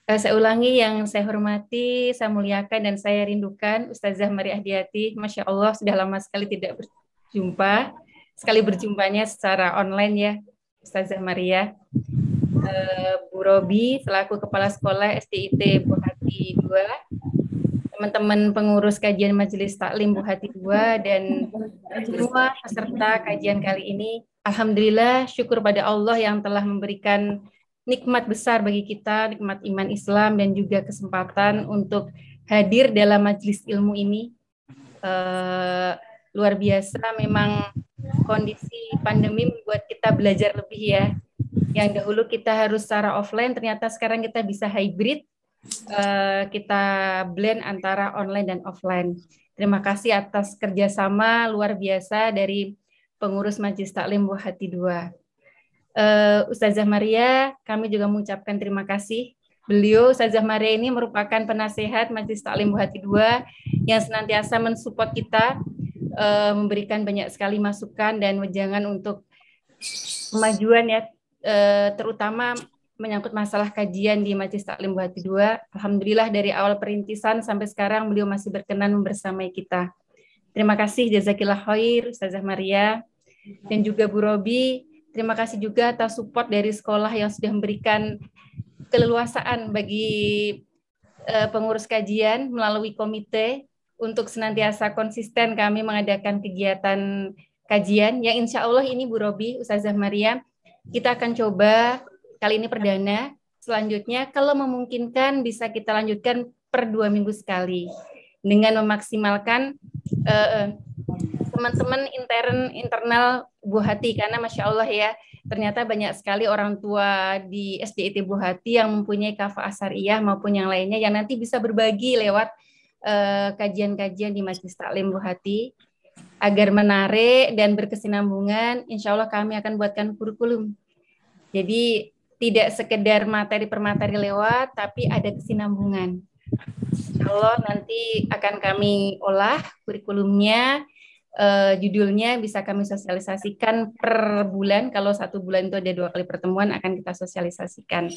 Saya ulangi, yang saya hormati, saya muliakan, dan saya rindukan Ustazah Maria Ahdiati. Masya Allah, sudah lama sekali tidak berjumpa. Sekali berjumpanya secara online ya, Ustazah Maria. Bu Robi, selaku Kepala Sekolah SDIT Bu Hati 2, teman-teman pengurus kajian Majelis Taklim Bu Hati 2, dan semua peserta kajian kali ini. Alhamdulillah, syukur pada Allah yang telah memberikan nikmat besar bagi kita, nikmat iman Islam, dan juga kesempatan untuk hadir dalam majelis ilmu ini. Luar biasa, memang kondisi pandemi membuat kita belajar lebih ya. Yang dahulu kita harus secara offline, ternyata sekarang kita bisa hybrid, kita blend antara online dan offline. Terima kasih atas kerjasama luar biasa dari pengurus Majelis Taklim Bu Hati 2. Ustazah Maria, kami juga mengucapkan terima kasih. Beliau, Ustazah Maria ini merupakan penasehat Majelis Taklim Bu Hati 2 yang senantiasa mensupport kita, memberikan banyak sekali masukan dan wejangan untuk kemajuan ya, terutama menyangkut masalah kajian di Majelis Taklim Bu Hati 2. Alhamdulillah dari awal perintisan sampai sekarang beliau masih berkenan membersamai kita. Terima kasih, jazakillah khair Ustazah Maria, dan juga Bu Robi. Terima kasih juga atas support dari sekolah yang sudah memberikan keleluasaan bagi pengurus kajian melalui komite untuk senantiasa konsisten kami mengadakan kegiatan kajian yang insya Allah ini Bu Robi, Ustazah Maria, kita akan coba kali ini perdana. Selanjutnya kalau memungkinkan bisa kita lanjutkan per 2 minggu sekali dengan memaksimalkan teman-teman internal Bu Hati, karena Masya Allah ya, ternyata banyak sekali orang tua di SDIT Bu Hati yang mempunyai kafah asariyah maupun yang lainnya yang nanti bisa berbagi lewat kajian-kajian di Majelis Taklim Bu Hati. Agar menarik dan berkesinambungan, insya Allah kami akan buatkan kurikulum. Jadi tidak sekedar materi per materi lewat, tapi ada kesinambungan. Insya Allah nanti akan kami olah kurikulumnya, judulnya bisa kami sosialisasikan per bulan. Kalau 1 bulan itu ada 2 kali pertemuan, akan kita sosialisasikan.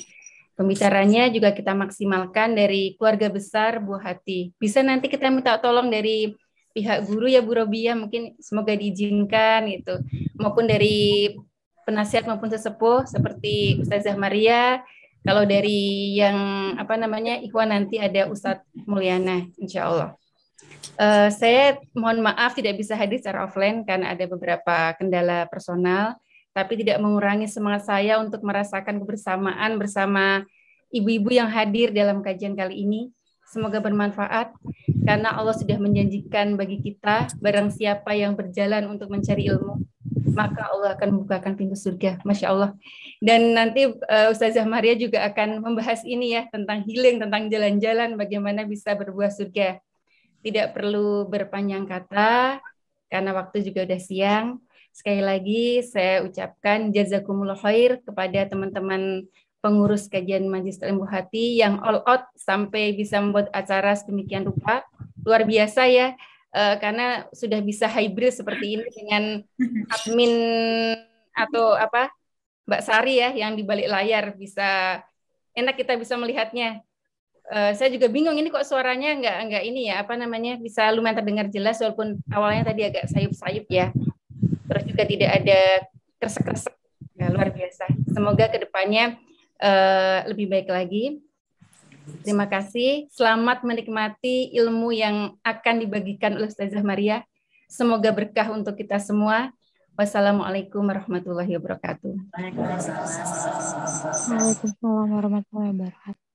Pembicaranya juga kita maksimalkan dari keluarga besar Bu Hati. Bisa nanti kita minta tolong dari pihak guru ya Bu Robi ya, mungkin semoga diizinkan gitu, maupun dari penasihat maupun sesepuh seperti Ustazah Maria. Kalau dari yang Ikhwan, nanti ada Ustadz Mulyana insya Allah. Saya mohon maaf tidak bisa hadir secara offline karena ada beberapa kendala personal, tapi tidak mengurangi semangat saya untuk merasakan kebersamaan bersama ibu-ibu yang hadir dalam kajian kali ini. Semoga bermanfaat, karena Allah sudah menjanjikan bagi kita, barang siapa yang berjalan untuk mencari ilmu, maka Allah akan membukakan pintu surga. Masya Allah. Dan nanti Ustazah Maria juga akan membahas ini ya, tentang healing, tentang jalan-jalan, bagaimana bisa berbuah surga. Tidak perlu berpanjang kata, karena waktu juga udah siang. Sekali lagi saya ucapkan jazakumullah khair kepada teman-teman pengurus kajian Majelis Taklim Bu Hati yang all out sampai bisa membuat acara sedemikian rupa. Luar biasa ya, karena sudah bisa hybrid seperti ini dengan admin atau Mbak Sari ya yang di balik layar, bisa enak kita bisa melihatnya. Saya juga bingung ini kok suaranya nggak ini ya, bisa lumayan terdengar jelas walaupun awalnya tadi agak sayup-sayup ya. Terus juga tidak ada kresek-kresek. Ya, luar biasa. Semoga kedepannya lebih baik lagi. Terima kasih. Selamat menikmati ilmu yang akan dibagikan oleh Ustazah Maria. Semoga berkah untuk kita semua. Wassalamualaikum warahmatullahi wabarakatuh. Waalaikumsalam warahmatullahi wabarakatuh.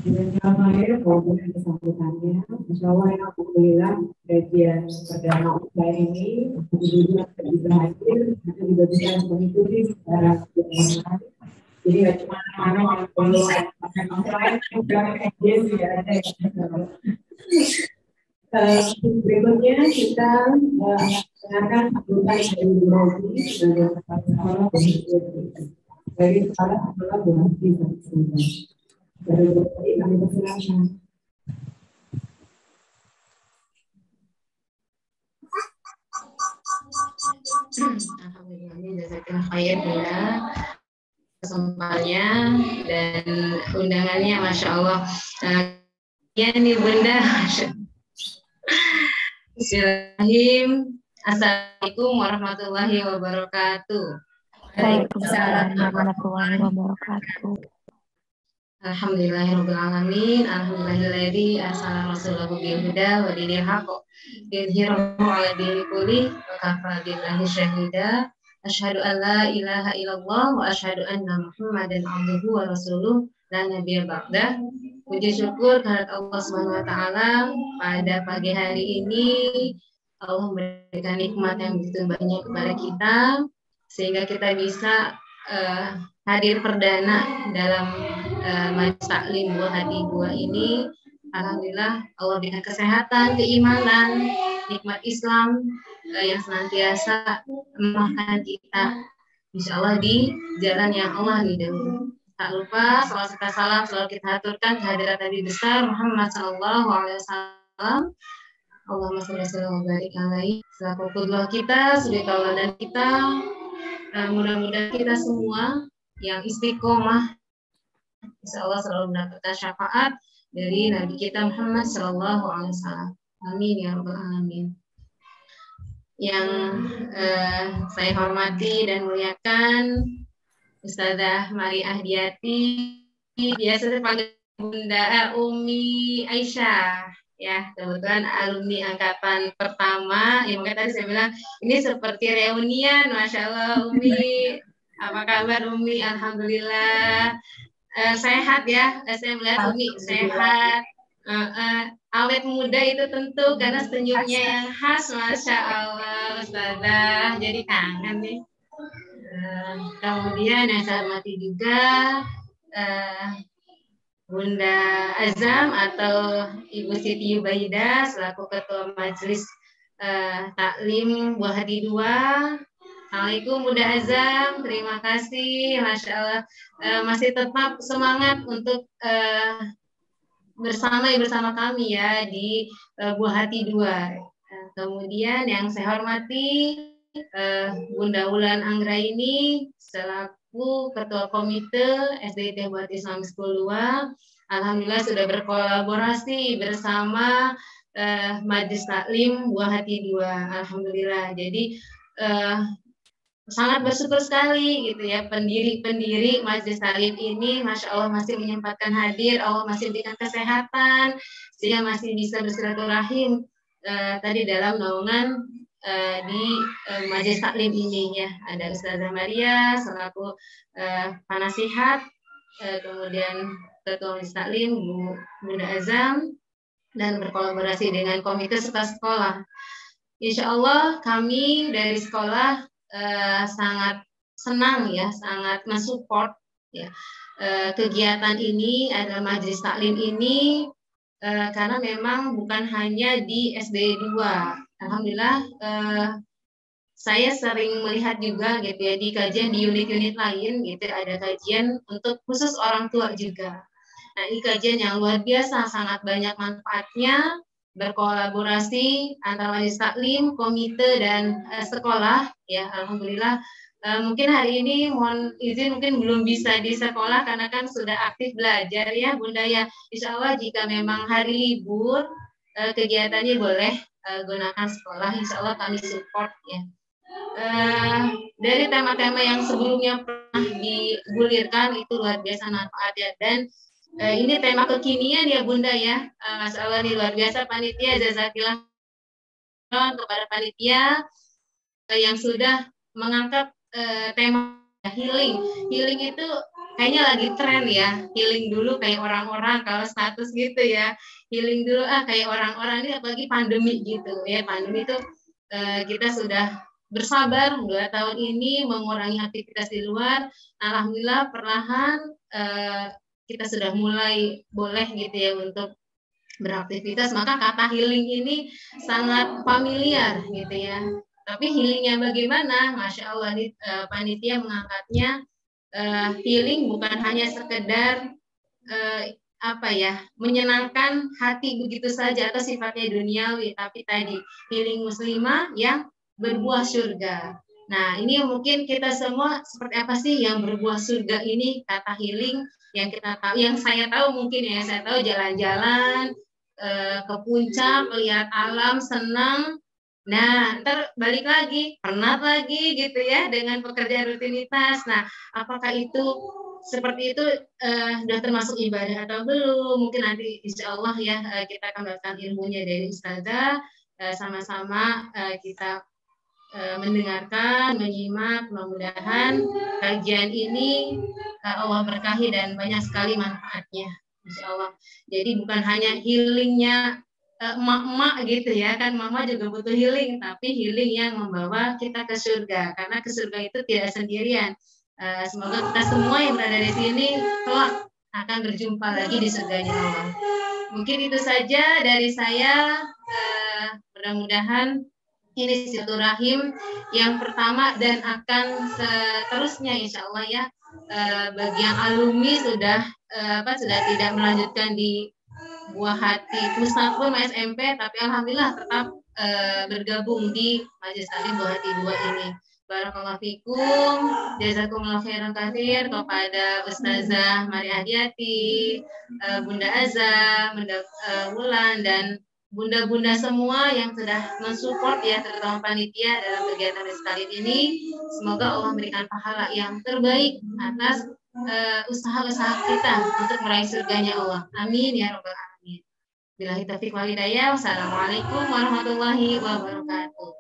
Dengan terakhir, walaupun ada sambutannya, insya Allah ya, alhamdulillah kajian perdana online ini, alhamdulillah bisa hadir, kita juga bisa mengikuti secara online. Jadi nggak cuma mana kalau online, juga kajian juga ada. Berikutnya kita akan anggota dari Burobi sebagai kepala sekolah dari kepala sekolah Burobi. Dari Burobi kami persilakan. Alhamdulillah, jazakallah khair ya. kesempatannya dan undangannya, Masya Allah. Ya nih Bunda. Bismillahirrahmanirrahim. Assalamualaikum warahmatullahi wabarakatuh. Waalaikumsalam warahmatullahi wabarakatuh. Alhamdulillahirrahmanirrahim. Alhamdulillahilladzi arsala rasulahu bil huda wa dinil haqq liyudhhirahu 'ala dini kullihi wa kafa billahi syahida. Asyhadu an la ilaha illallah wa asyhadu anna Muhammadan abduhu wa rasuluh la nabiyya ba'dah. Puji syukur kehadirat Allah Subhanahu wa taala, pada pagi hari ini Allah memberikan nikmat yang begitu banyak kepada kita sehingga kita bisa hadir perdana dalam majelis taklim Buah Hati 2 ini. Alhamdulillah Allah berikan kesehatan, keimanan, nikmat Islam yang senantiasa memahkan kita, insya Allah di jalan yang Allah ridhoi. Tak lupa salawat serta salam selalu kita aturkan kehadirat Nabi besar Muhammad Sallallahu Alaihi Wasallam. Allahumma sholli wa barik alaihi, selaku qudwah kita, suri tauladan kita. Mudah-mudahan kita semua yang istiqomah, insya Allah selalu mendapatkan syafaat dari Nabi kita Muhammad Sallallahu Alaihi Wasallam. Amin ya rabbal alamin. Yang saya hormati dan muliakan Ustazah Mari Ahdiati, biasa dipanggil Bunda Umi Aisyah, ya kebetulan alumni angkatan pertama. Ya mungkin tadi saya bilang ini seperti reunian, Masya Allah Umi. Apa kabar Umi? Alhamdulillah sehat ya. Saya melihat Umi sehat, awet muda itu tentu karena senyumnya yang khas, Masya Allah Ustazah. Jadi kangen nih. Kemudian yang saya hormati juga Bunda Azam atau Ibu Siti Yubaida selaku Ketua Majelis Taklim Buah Hati 2. Assalamualaikum Bunda Azam, terima kasih, Masya Allah masih tetap semangat untuk bersama kami ya di Buah Hati 2. Kemudian yang saya hormati Bunda Wulan Anggraini selaku Ketua Komite SDIT Buat Islam School 2. Alhamdulillah sudah berkolaborasi bersama Majelis Taklim Buah Hati 2. Alhamdulillah. Jadi sangat bersyukur sekali gitu ya, pendiri Majelis Taklim ini Masya Allah masih menyempatkan hadir, Allah masih berikan kesehatan sehingga masih bisa bersilaturahim tadi dalam naungan di Majelis Taklim ini ya. Ada Ustazah Maria selaku penasihat, kemudian Ketua Majelis Taklim Bunda Azam, dan berkolaborasi dengan komite serta sekolah. Insya Allah kami dari sekolah sangat senang ya, sangat mensupport ya kegiatan ini, adalah Majelis Taklim ini, karena memang bukan hanya di SD 2. Alhamdulillah saya sering melihat juga gitu ya di kajian di unit-unit lain gitu, ada kajian untuk khusus orang tua juga. Nah ini kajian yang luar biasa, sangat banyak manfaatnya, berkolaborasi antara Majelis Taklim, komite dan sekolah ya. Alhamdulillah mungkin hari ini mohon izin mungkin belum bisa di sekolah karena kan sudah aktif belajar ya Bunda ya. Insya Allah jika memang hari libur kegiatannya boleh gunakan sekolah, insya Allah kami support ya. Dari tema-tema yang sebelumnya pernah digulirkan itu luar biasa manfaatnya, dan ini tema kekinian ya Bunda ya. Masya Allah ini luar biasa panitia, jazakillah kepada panitia yang sudah mengangkat tema healing. Healing itu kayaknya lagi tren ya, healing dulu kayak orang-orang kalau status gitu ya, healing dulu kayak orang-orang ini, apalagi pandemi gitu ya. Pandemi itu kita sudah bersabar 2 tahun ini mengurangi aktivitas di luar. Alhamdulillah perlahan kita sudah mulai boleh gitu ya untuk beraktivitas, maka kata healing ini sangat familiar gitu ya. Tapi healingnya bagaimana? Masya Allah panitia mengangkatnya healing bukan hanya sekedar menyenangkan hati begitu saja atau sifatnya duniawi, tapi tadi healing muslimah yang berbuah surga. Nah, ini mungkin kita semua seperti apa sih yang berbuah surga ini, kata healing yang kita tahu, yang saya tahu mungkin ya, saya tahu jalan-jalan ke puncak, lihat alam, senang. Nah, ntar balik lagi, penat lagi gitu ya dengan pekerjaan rutinitas. Nah, apakah itu seperti itu sudah termasuk ibadah atau belum? Mungkin nanti insya Allah ya kita akan mendapatkan ilmunya dari Ustazah, sama-sama kita mendengarkan, menyimak, mudah-mudahan kajian ini Allah berkahi dan banyak sekali manfaatnya, insya Allah. Jadi bukan hanya healingnya emak-emak gitu ya, kan mama juga butuh healing, tapi healing yang membawa kita ke surga, karena ke surga itu tidak sendirian. Semoga kita semua yang berada di sini kelak akan berjumpa lagi di surganya Allah. Mungkin itu saja dari saya. Mudah-mudahan ini silaturahim yang pertama dan akan seterusnya insya Allah ya. Bagi yang alumni sudah tidak melanjutkan di Buah Hati Pusat pun SMP, tapi alhamdulillah tetap bergabung di Majelis Taklim Buah Hati 2 ini. Barakallahu fikum, jazakumullah khairan katsir kepada Ustazah Maria Hadiati, Bunda Azza, Bunda Wulan, dan bunda-bunda semua yang sudah mensupport ya, terutama panitia dalam kegiatan sekalian ini. Semoga Allah memberikan pahala yang terbaik atas usaha-usaha kita untuk meraih surganya Allah. Amin ya rabbal alamin. Billahi taufiq wal hidayah. Wassalamualaikum warahmatullahi wabarakatuh.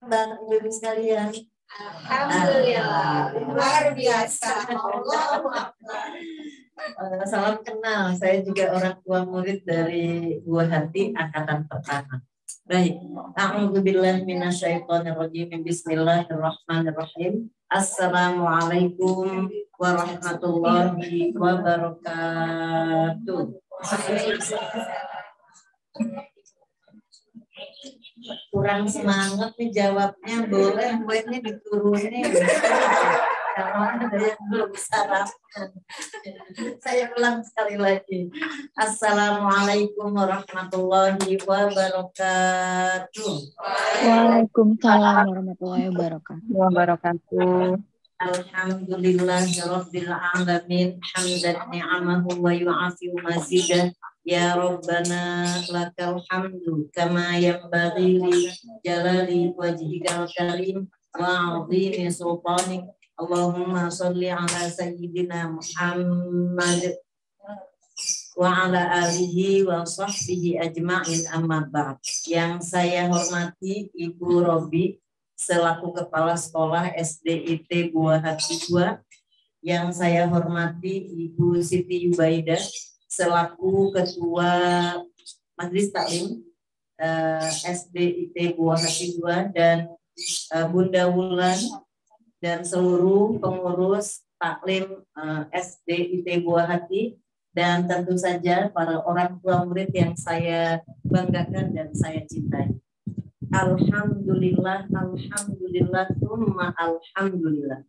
Bapak Ibu sekalian, alhamdulillah, luar biasa. Salam kenal, saya juga orang tua murid dari Buah Hati angkatan pertama. Baik, a'udzubillahi minasyaitonirrajim. Bismillahirrahmanirrahim. Assalamualaikum warahmatullahi wabarakatuh. Kurang semangat nih jawabnya, boleh buatnya diturunin kalau ada yang belum sarapan. Saya ulang sekali lagi. Assalamualaikum warahmatullahi wabarakatuh. Waalaikumsalam warahmatullahi wabarakatuh. Alhamdulillahirabbil alamin, hamdan ni'amahu wa yu'afiu mazidah. Ya Rabbana lakal hamdu kama yanbaghi li jalali wajhikal karim wa 'azimi sultanik. Allahumma sholli ala sayyidina Muhammad wa ala alihi wa sahbihi ajma'in, amma ba'd. Yang saya hormati Ibu Robi selaku Kepala Sekolah SDIT Buah Hati 2. Yang saya hormati Ibu Siti Yubaidah selaku Ketua Majelis Taklim SDIT Buah Hati 2, dan Bunda Wulan dan seluruh pengurus taklim SDIT Buah Hati, dan tentu saja para orang tua murid yang saya banggakan dan saya cintai. Alhamdulillah, alhamdulillah, tsumma alhamdulillah.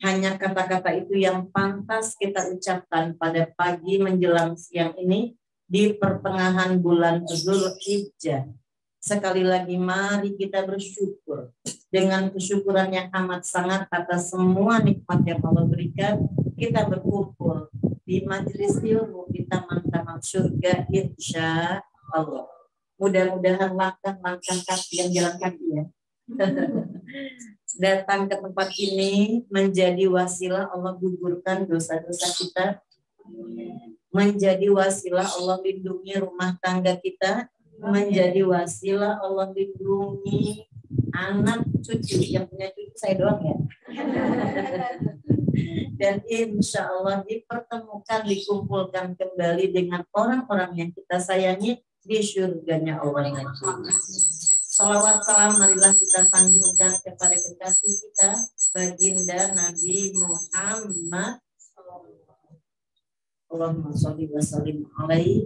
Hanya kata-kata itu yang pantas kita ucapkan pada pagi menjelang siang ini di pertengahan bulan Dzulhijjah. Sekali lagi mari kita bersyukur dengan kesyukuran yang amat sangat atas semua nikmat yang Allah berikan. Kita berkumpul di majelis ilmu di taman-taman surga insya Allah. Mudah-mudahan langkah-langkah kaki yang jalan kaki ya. Datang ke tempat ini menjadi wasilah Allah gugurkan dosa-dosa kita, menjadi wasilah Allah lindungi rumah tangga kita, menjadi wasilah Allah lindungi anak cucu. Yang punya cucu saya doang ya. Dan insya Allah dipertemukan, dikumpulkan kembali dengan orang-orang yang kita sayangi di surganya Allah. Salawat salam marilah kita sanjungkan kepada kekasih kita, baginda Nabi Muhammad. Allahumma sholli wa sallim alaihi,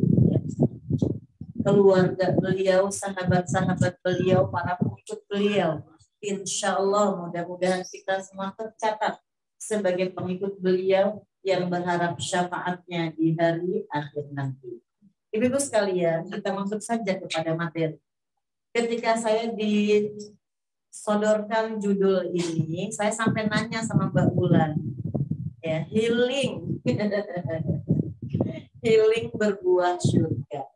keluarga beliau, sahabat-sahabat beliau, para pengikut beliau. Insya Allah mudah-mudahan kita semua tercatat sebagai pengikut beliau yang berharap syafaatnya di hari akhir nanti. Ibu-ibu sekalian, kita masuk saja kepada materi. Ketika saya disodorkan judul ini, saya sampai nanya sama Mbak Bulan, ya, healing, healing berbuah surga.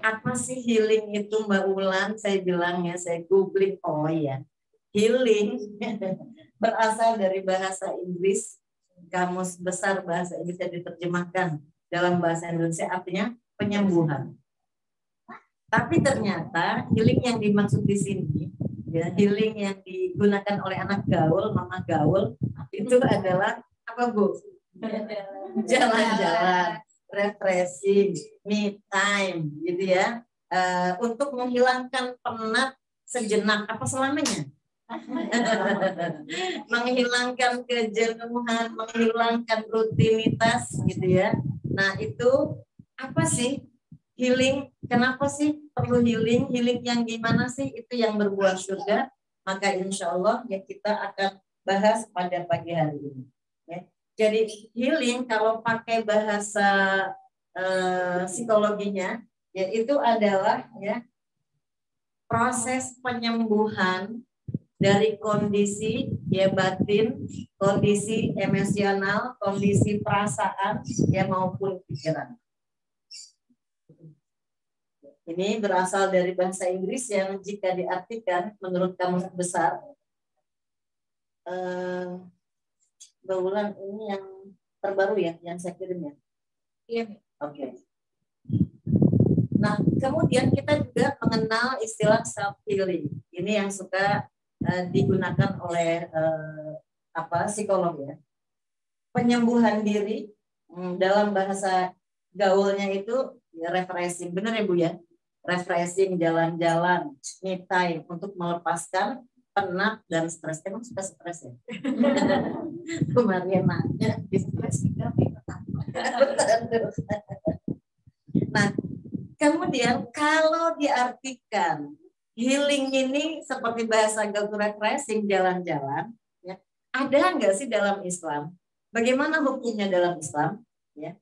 Apa sih healing itu Mbak Bulan? Saya bilang ya, saya googling, oh ya, healing berasal dari bahasa Inggris, kamus besar bahasa Inggris yang diterjemahkan dalam bahasa Indonesia artinya penyembuhan. Tapi ternyata healing yang dimaksud di sini, ya, healing yang digunakan oleh anak gaul, mama gaul, itu adalah apa Bu? Jalan-jalan, refreshing, me time, gitu ya, untuk menghilangkan penat sejenak, apa selamanya? Menghilangkan kejenuhan, menghilangkan rutinitas, gitu ya. Nah itu apa sih? Healing, kenapa sih perlu healing? Healing yang gimana sih? Itu yang berbuah surga. Maka insya Allah ya kita akan bahas pada pagi hari ini. Ya. Jadi healing kalau pakai bahasa psikologinya, ya itu adalah ya proses penyembuhan dari kondisi ya batin, kondisi emosional, kondisi perasaan ya maupun pikiran. Ini berasal dari bahasa Inggris yang jika diartikan menurut kamus besar, Bulan ini yang terbaru ya, yang saya kirim ya. Iya. Oke. Nah, kemudian kita juga mengenal istilah self healing. Ini yang suka digunakan oleh psikolog ya. Penyembuhan diri dalam bahasa gaulnya itu ya, refreshing. Benar ya Bu ya? Refreshing, jalan-jalan, me time untuk melepaskan penat dan stres. Emang suka stres ya? Kemarin nanya di stres. Nah, kemudian kalau diartikan healing ini seperti bahasa gaul refreshing, jalan-jalan, ya, ada nggak sih dalam Islam? Bagaimana hukumnya dalam Islam? Ya.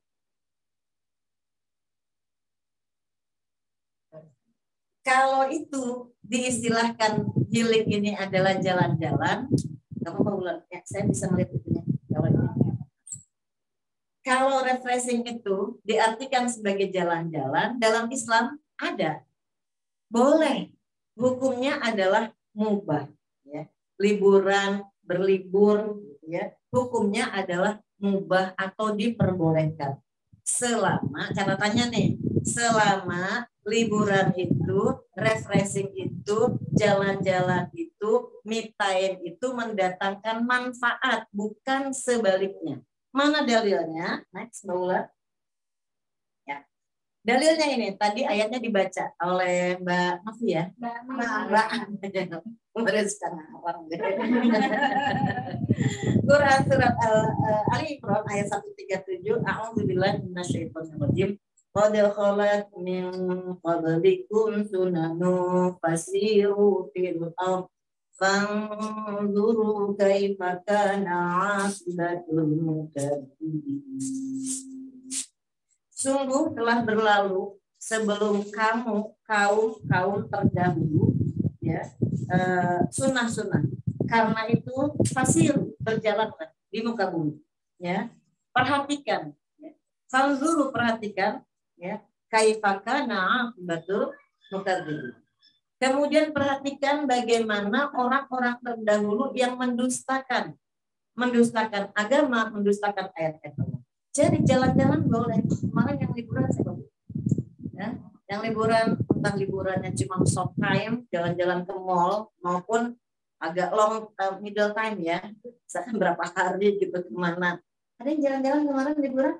Kalau itu diistilahkan healing ini adalah jalan-jalan, kamu mau ya, saya bisa melihat itunya. Kalau refreshing itu diartikan sebagai jalan-jalan, dalam Islam ada, boleh. Hukumnya adalah mubah, ya. Liburan, berlibur, ya. Hukumnya adalah mubah atau diperbolehkan. Selama, catatannya nih, selama liburan itu, refreshing itu, jalan-jalan itu, me time itu mendatangkan manfaat, bukan sebaliknya. Mana dalilnya? Next, Mbak Ula. Ya. Dalilnya ini, tadi ayatnya dibaca oleh Mbak Novi ya? Mbak. Quran surat Ali Imran ayat 137, A'udzubillahi minasyaitonirrajim. Qad khalat min qablikum sunanu fasiru fil ardh fanzuru kaifa kana 'aqibatul mukadzimin. Sungguh telah berlalu sebelum kamu kaum terdahulu ya sunnah-sunnah. Karena itu fasiru, berjalanlah di muka bumi ya. Perhatikan ya. Fanzuru, perhatikan ya, kaifakana aqibatul mukadzimin. Kemudian perhatikan bagaimana orang-orang terdahulu yang mendustakan agama, mendustakan ayat-ayat Allah. Jadi jalan-jalan boleh. Kemarin yang liburan saya ya, yang liburan entah liburannya cuma short time, jalan-jalan ke mall, maupun agak long middle time ya, misalkan berapa hari gitu kemana. Ada yang jalan-jalan kemarin liburan?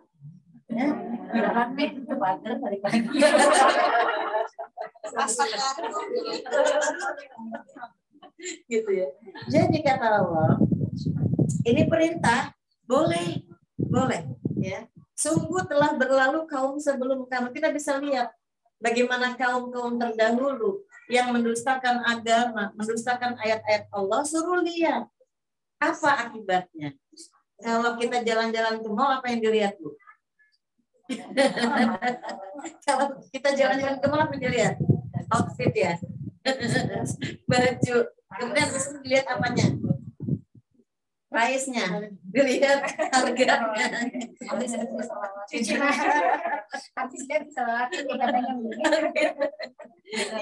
Ya, rame itu bader pagi-pagi. Gitu ya. Jadi kata Allah, ini perintah, boleh ya. Sungguh telah berlalu kaum sebelum kamu. Kita bisa lihat bagaimana kaum-kaum terdahulu yang mendustakan agama, mendustakan ayat-ayat Allah, suruh lihat apa akibatnya. Kalau kita jalan-jalan ke mall, apa yang dilihat, Bu? Kalau kita jalan-jalan ke mall, apa yang dilihat? Outfit ya, baju. Kemudian bisa dilihat apanya? Price-nya, dilihat harganya.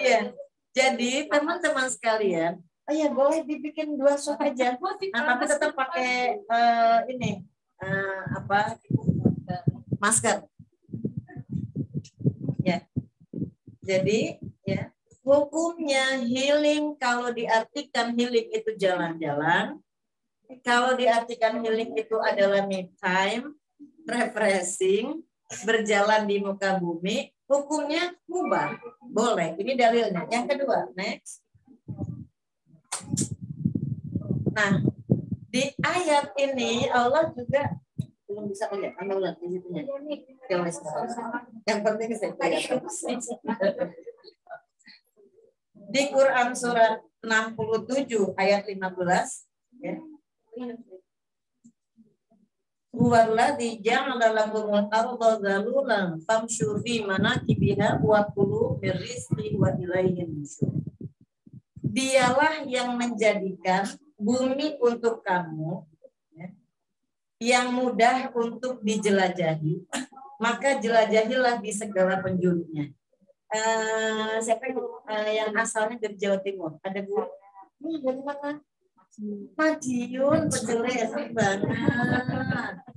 Iya. Jadi teman-teman sekalian, ya boleh dibikin 2 shot aja. Nah, tapi tetap pakai masker. Ya. Jadi ya, hukumnya healing kalau diartikan healing itu jalan-jalan. Kalau diartikan healing itu adalah me time, refreshing, berjalan di muka bumi, hukumnya mubah, boleh. Ini dalilnya. Yang kedua, next. Nah, di ayat ini Allah juga belum bisa lihat, Anda lihat di situnya. Yang penting saya lihat. Di Quran surat 67 ayat 15 ya. Huwallazi ja'ala lakumul arda zalulan famshu fi manakibiha wa kulu min rizqi wa ilaihi nusyur. Dialah yang menjadikan bumi untuk kamu ya, yang mudah untuk dijelajahi, maka jelajahilah di segala penjurunya. Siapa yang asalnya dari Jawa Timur? Ada Bu? Dari mana? Madiun, penjelas banget.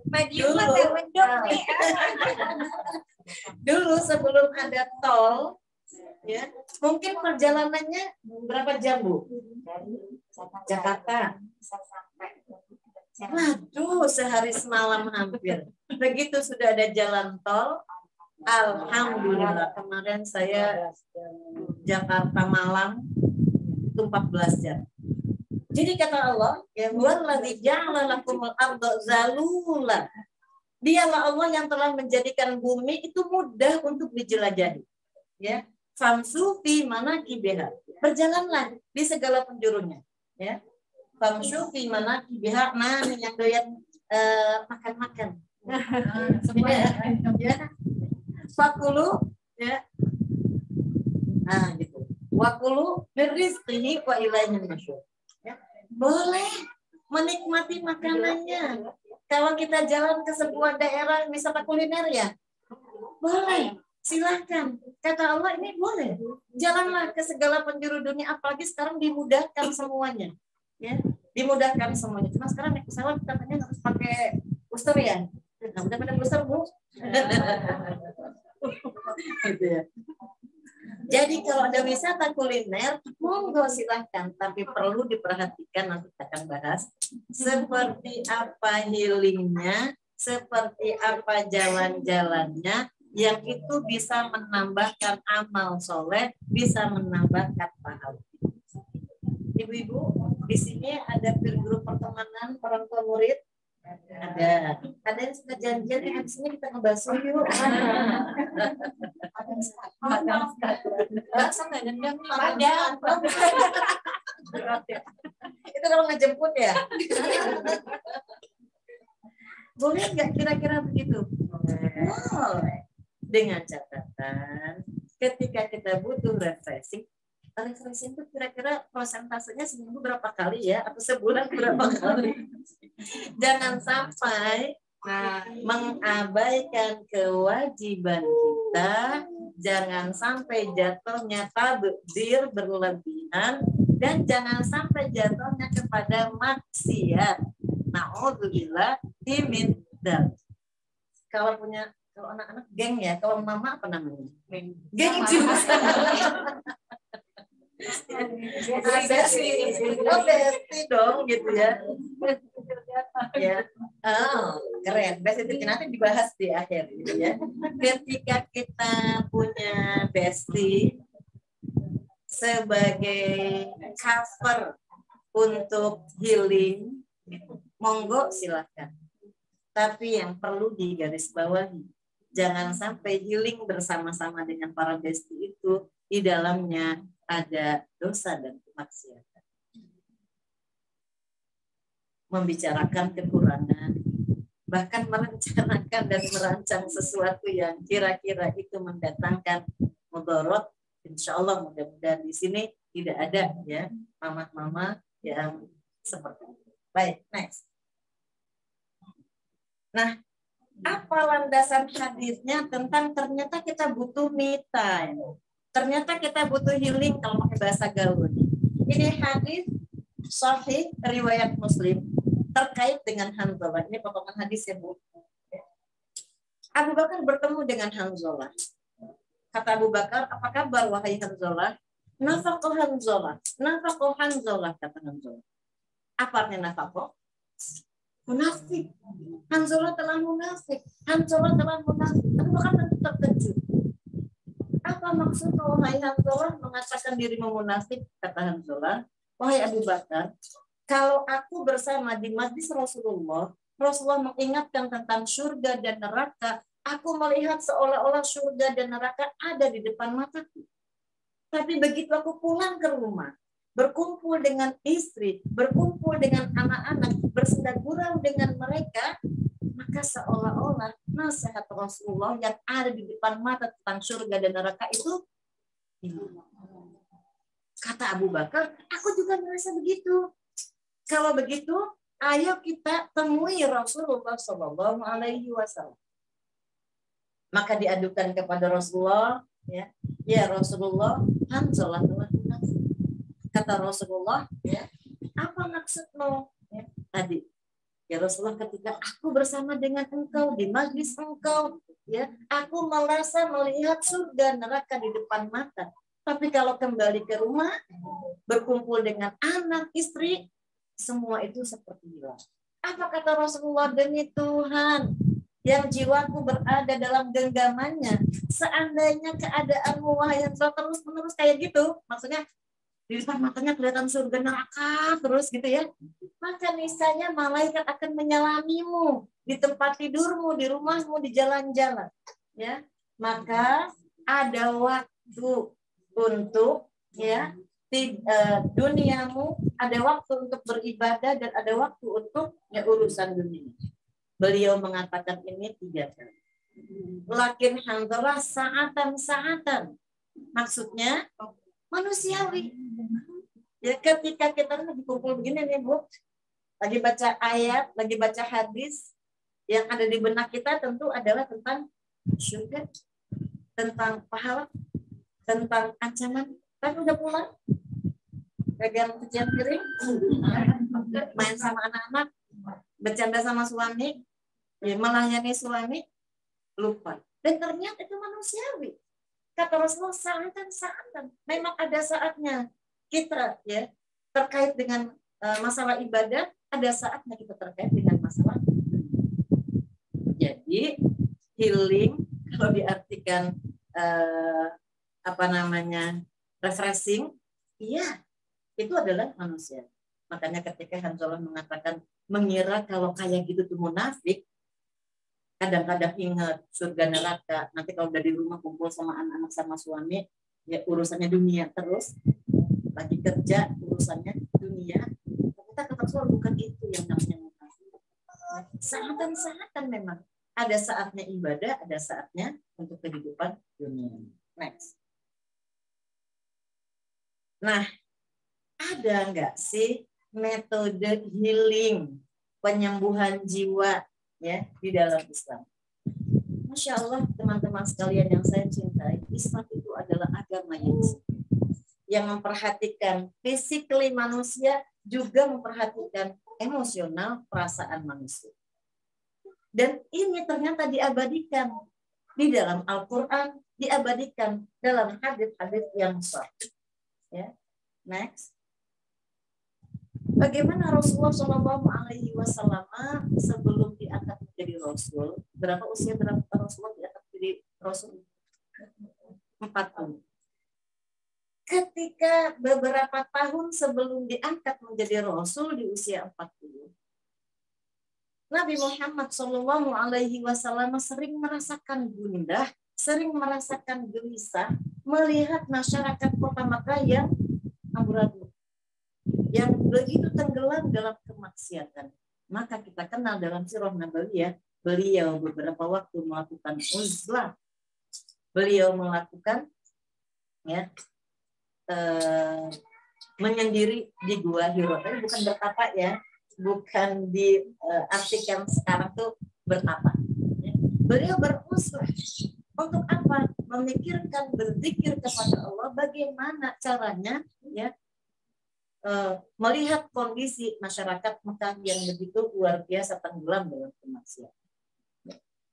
Madiun dulu sebelum ada tol, ya mungkin perjalanannya berapa jam, Bu? Dari Jakarta. Waduh, sehari semalam hampir. Begitu sudah ada jalan tol, alhamdulillah. Kemarin saya Jakarta Malang itu 14 jam. Jadi kata Allah, ya huwallazi ja'ala lakumul arda zalula. Dialah Allah yang telah menjadikan bumi itu mudah untuk dijelajahi. Ya, famsu fi manakibiha. Berjalanlah di segala penjurunya, ya. Famsu fi manakibiha, nah yang doyan makan-makan. Ya. Fakulu ya. Nah, gitu. Wakulu birizqihi wa ilaihi nusyur. Boleh menikmati makanannya. Kalau kita jalan ke sebuah daerah wisata kuliner ya, boleh, silahkan. Kata Allah ini boleh. Jalanlah ke segala penjuru dunia, apalagi sekarang dimudahkan semuanya. Ya, dimudahkan semuanya. Cuma sekarang naik pesawat katanya harus pakai booster ya. Nah, udah pada booster, Bu? Gitu ya. Jadi kalau ada wisata kuliner, monggo silahkan, tapi perlu diperhatikan, nanti kita akan bahas seperti apa healingnya, seperti apa jalan-jalannya, yang itu bisa menambahkan amal soleh, bisa menambahkan pahala. Ibu-ibu, di sini ada grup pertemanan orang tua murid. Ada yang suka janjian yang habis ini kita ngebasuh yuk. Itu kalau ngejemput ya. Boleh nggak kira-kira begitu? Boleh. Dengan catatan ketika kita butuh refreshing itu kira-kira prosentasenya seminggu berapa kali ya, atau sebulan berapa kali? Jangan sampai mengabaikan kewajiban kita, jangan sampai jatuhnya tabdzir berlebihan, dan jangan sampai jatuhnya kepada maksiat. Na'udzubillah min dzalik. Kalau Kalau anak-anak geng ya, kalau mama apa namanya? Geng juga. Besti dong gitu ya. Ya. Oh, keren. Besti nanti dibahas di akhir gitu ya. Ketika kita punya besti sebagai cover untuk healing, monggo silakan. Tapi yang perlu digarisbawahi, jangan sampai healing bersama-sama dengan para besti itu di dalamnya ada dosa dan kemaksiatan. Membicarakan kekurangan, bahkan merencanakan dan merancang sesuatu yang kira-kira itu mendatangkan mudarat. Insya Allah mudah-mudahan di sini tidak ada ya mama-mama yang seperti itu. Baik, next. Nah, apa landasan hadisnya tentang ternyata kita butuh me time. Ternyata kita butuh healing kalau pakai bahasa gaul. Ini hadis sahih riwayat Muslim terkait dengan Hanzalah. Ini potongan hadis ya, Bu. Abu Bakar bertemu dengan Hanzalah. Kata Abu Bakar, apa kabar wahai Hanzalah? Nafaqah Hanzalah. Nafaqah Hanzalah, kata Hanzalah. Apa artinya nafaqah? Munafik. Hanzalah telah munafik. Hanzalah telah munafik. Abu Bakar tentu terkejut. Apa maksud wahai Hanzalah mengatakan dirimu munafik? Kata Hanzalah, wahai Abu Bakar, kalau aku bersama di majlis Rasulullah mengingatkan tentang surga dan neraka, aku melihat seolah-olah surga dan neraka ada di depan mataku. Tapi begitu aku pulang ke rumah, berkumpul dengan istri, berkumpul dengan anak-anak, bersenda gurau dengan mereka, maka seolah-olah nasihat Rasulullah yang ada di depan mata tentang surga dan neraka itu, kata Abu Bakar, aku juga merasa begitu. Kalau begitu, ayo kita temui Rasulullah SAW. Maka diadukan kepada Rasulullah, ya Rasulullah, Hanzalah telah munafik. Kata Rasulullah, ya, apa maksudmu? Ya, tadi, ya Rasulullah, ketika aku bersama dengan engkau di majlis engkau, ya, aku merasa melihat surga neraka di depan mata. Tapi kalau kembali ke rumah, berkumpul dengan anak, istri, semua itu seperti hilang. Apa kata Rasulullah? Demi Tuhan yang jiwaku berada dalam genggamannya, seandainya keadaanmu wahai Hanzalah terus-menerus kayak gitu, maksudnya di depan matanya kelihatan surga neraka terus gitu ya, maka niscaya malaikat akan menyelamimu di tempat tidurmu, di rumahmu, di jalan-jalan, ya. Maka ada waktu untuk ya duniamu, ada waktu untuk beribadah dan ada waktu untuk ya urusan dunia. Beliau mengatakan ini 3 kali. Lakin Hanzalah sa'atan, maksudnya manusiawi. Ya, ketika kita lagi kumpul begini nih, Bu, lagi baca ayat, lagi baca hadis, yang ada di benak kita tentu adalah tentang surga, tentang pahala, tentang ancaman. Kan udah pulang, pegang cucian piring, main sama anak-anak, bercanda sama suami, ya, melayani suami, lupa. Dan ternyata itu manusiawi. Kata Rasulullah, saatan. Memang ada saatnya kita ya terkait dengan masalah ibadah, ada saatnya kita terkait dengan masalah. Jadi healing kalau diartikan refreshing, iya, itu adalah manusia. Makanya ketika Hanzalah mengatakan mengira kalau kayak gitu tuh munafik, kadang-kadang ingat surga neraka, nanti kalau udah di rumah kumpul sama anak-anak sama suami, ya urusannya dunia terus, lagi kerja urusannya dunia. Kita kata Rasul bukan itu yang namanya munafik. Saatan memang. Ada saatnya ibadah, ada saatnya untuk kehidupan dunia. Next. Nah, ada nggak sih metode healing, penyembuhan jiwa ya di dalam Islam? Masya Allah, teman-teman sekalian yang saya cintai, Islam itu adalah agama yang memperhatikan physically manusia, juga memperhatikan emosional perasaan manusia. Dan ini ternyata diabadikan di dalam Al-Quran, diabadikan dalam hadis-hadis yang sahih. Ya, next. Bagaimana Rasulullah SAW sebelum diangkat menjadi Rasul? Berapa usia Rasulullah diangkat menjadi Rasul? 40. Ketika beberapa tahun sebelum diangkat menjadi Rasul di usia 40, Nabi Muhammad SAW sering merasakan gundah, sering merasakan gelisah melihat masyarakat kota Makkah yang amburadul, yang begitu tenggelam dalam kemaksiatan. Maka kita kenal dalam sirah Nabawiyah, beliau beberapa waktu melakukan uzlah. Beliau melakukan menyendiri di Gua Hiro. Tapi bukan bertapa ya, bukan di artikel sekarang tuh bertapa. Ya. Beliau beruzlah. Untuk apa? Memikirkan, berzikir kepada Allah, bagaimana caranya ya melihat kondisi masyarakat Mekah yang begitu luar biasa tenggelam dalam kemaksiatan.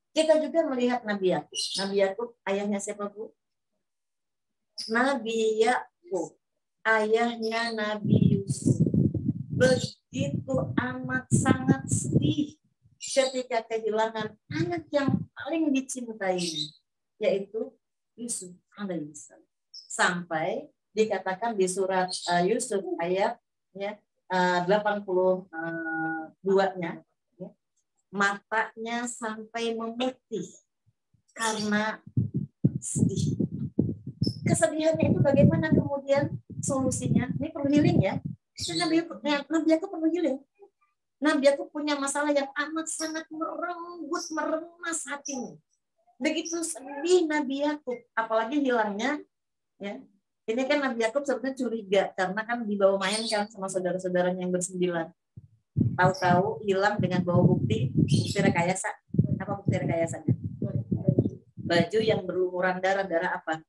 Kita juga melihat Nabi Yakub. Nabi Yakub ayahnya siapa, Bu? Nabi Yakub, ayahnya Nabi Yusuf. Begitu amat sangat sedih ketika kehilangan anak yang paling dicintai, yaitu Yusuf alaihissalam. Sampai dikatakan di surat Yusuf ayat 82-nya, matanya sampai memutih karena sedih. Kesedihannya itu bagaimana kemudian solusinya? Ini perlu healing ya. Nabi Yakub perlu healing. Nabi Yakub punya masalah yang amat sangat merenggut, meremas hatinya. Begitu sedih Nabi Yakub, apalagi hilangnya. Ya, ini kan Nabi Yakub sebenarnya curiga karena kan dibawa main kan sama saudara-saudaranya yang bersembilan. Tahu-tahu hilang dengan bawa bukti rekayasa. Apa bukti rekayasanya? Baju yang berlumuran darah apa?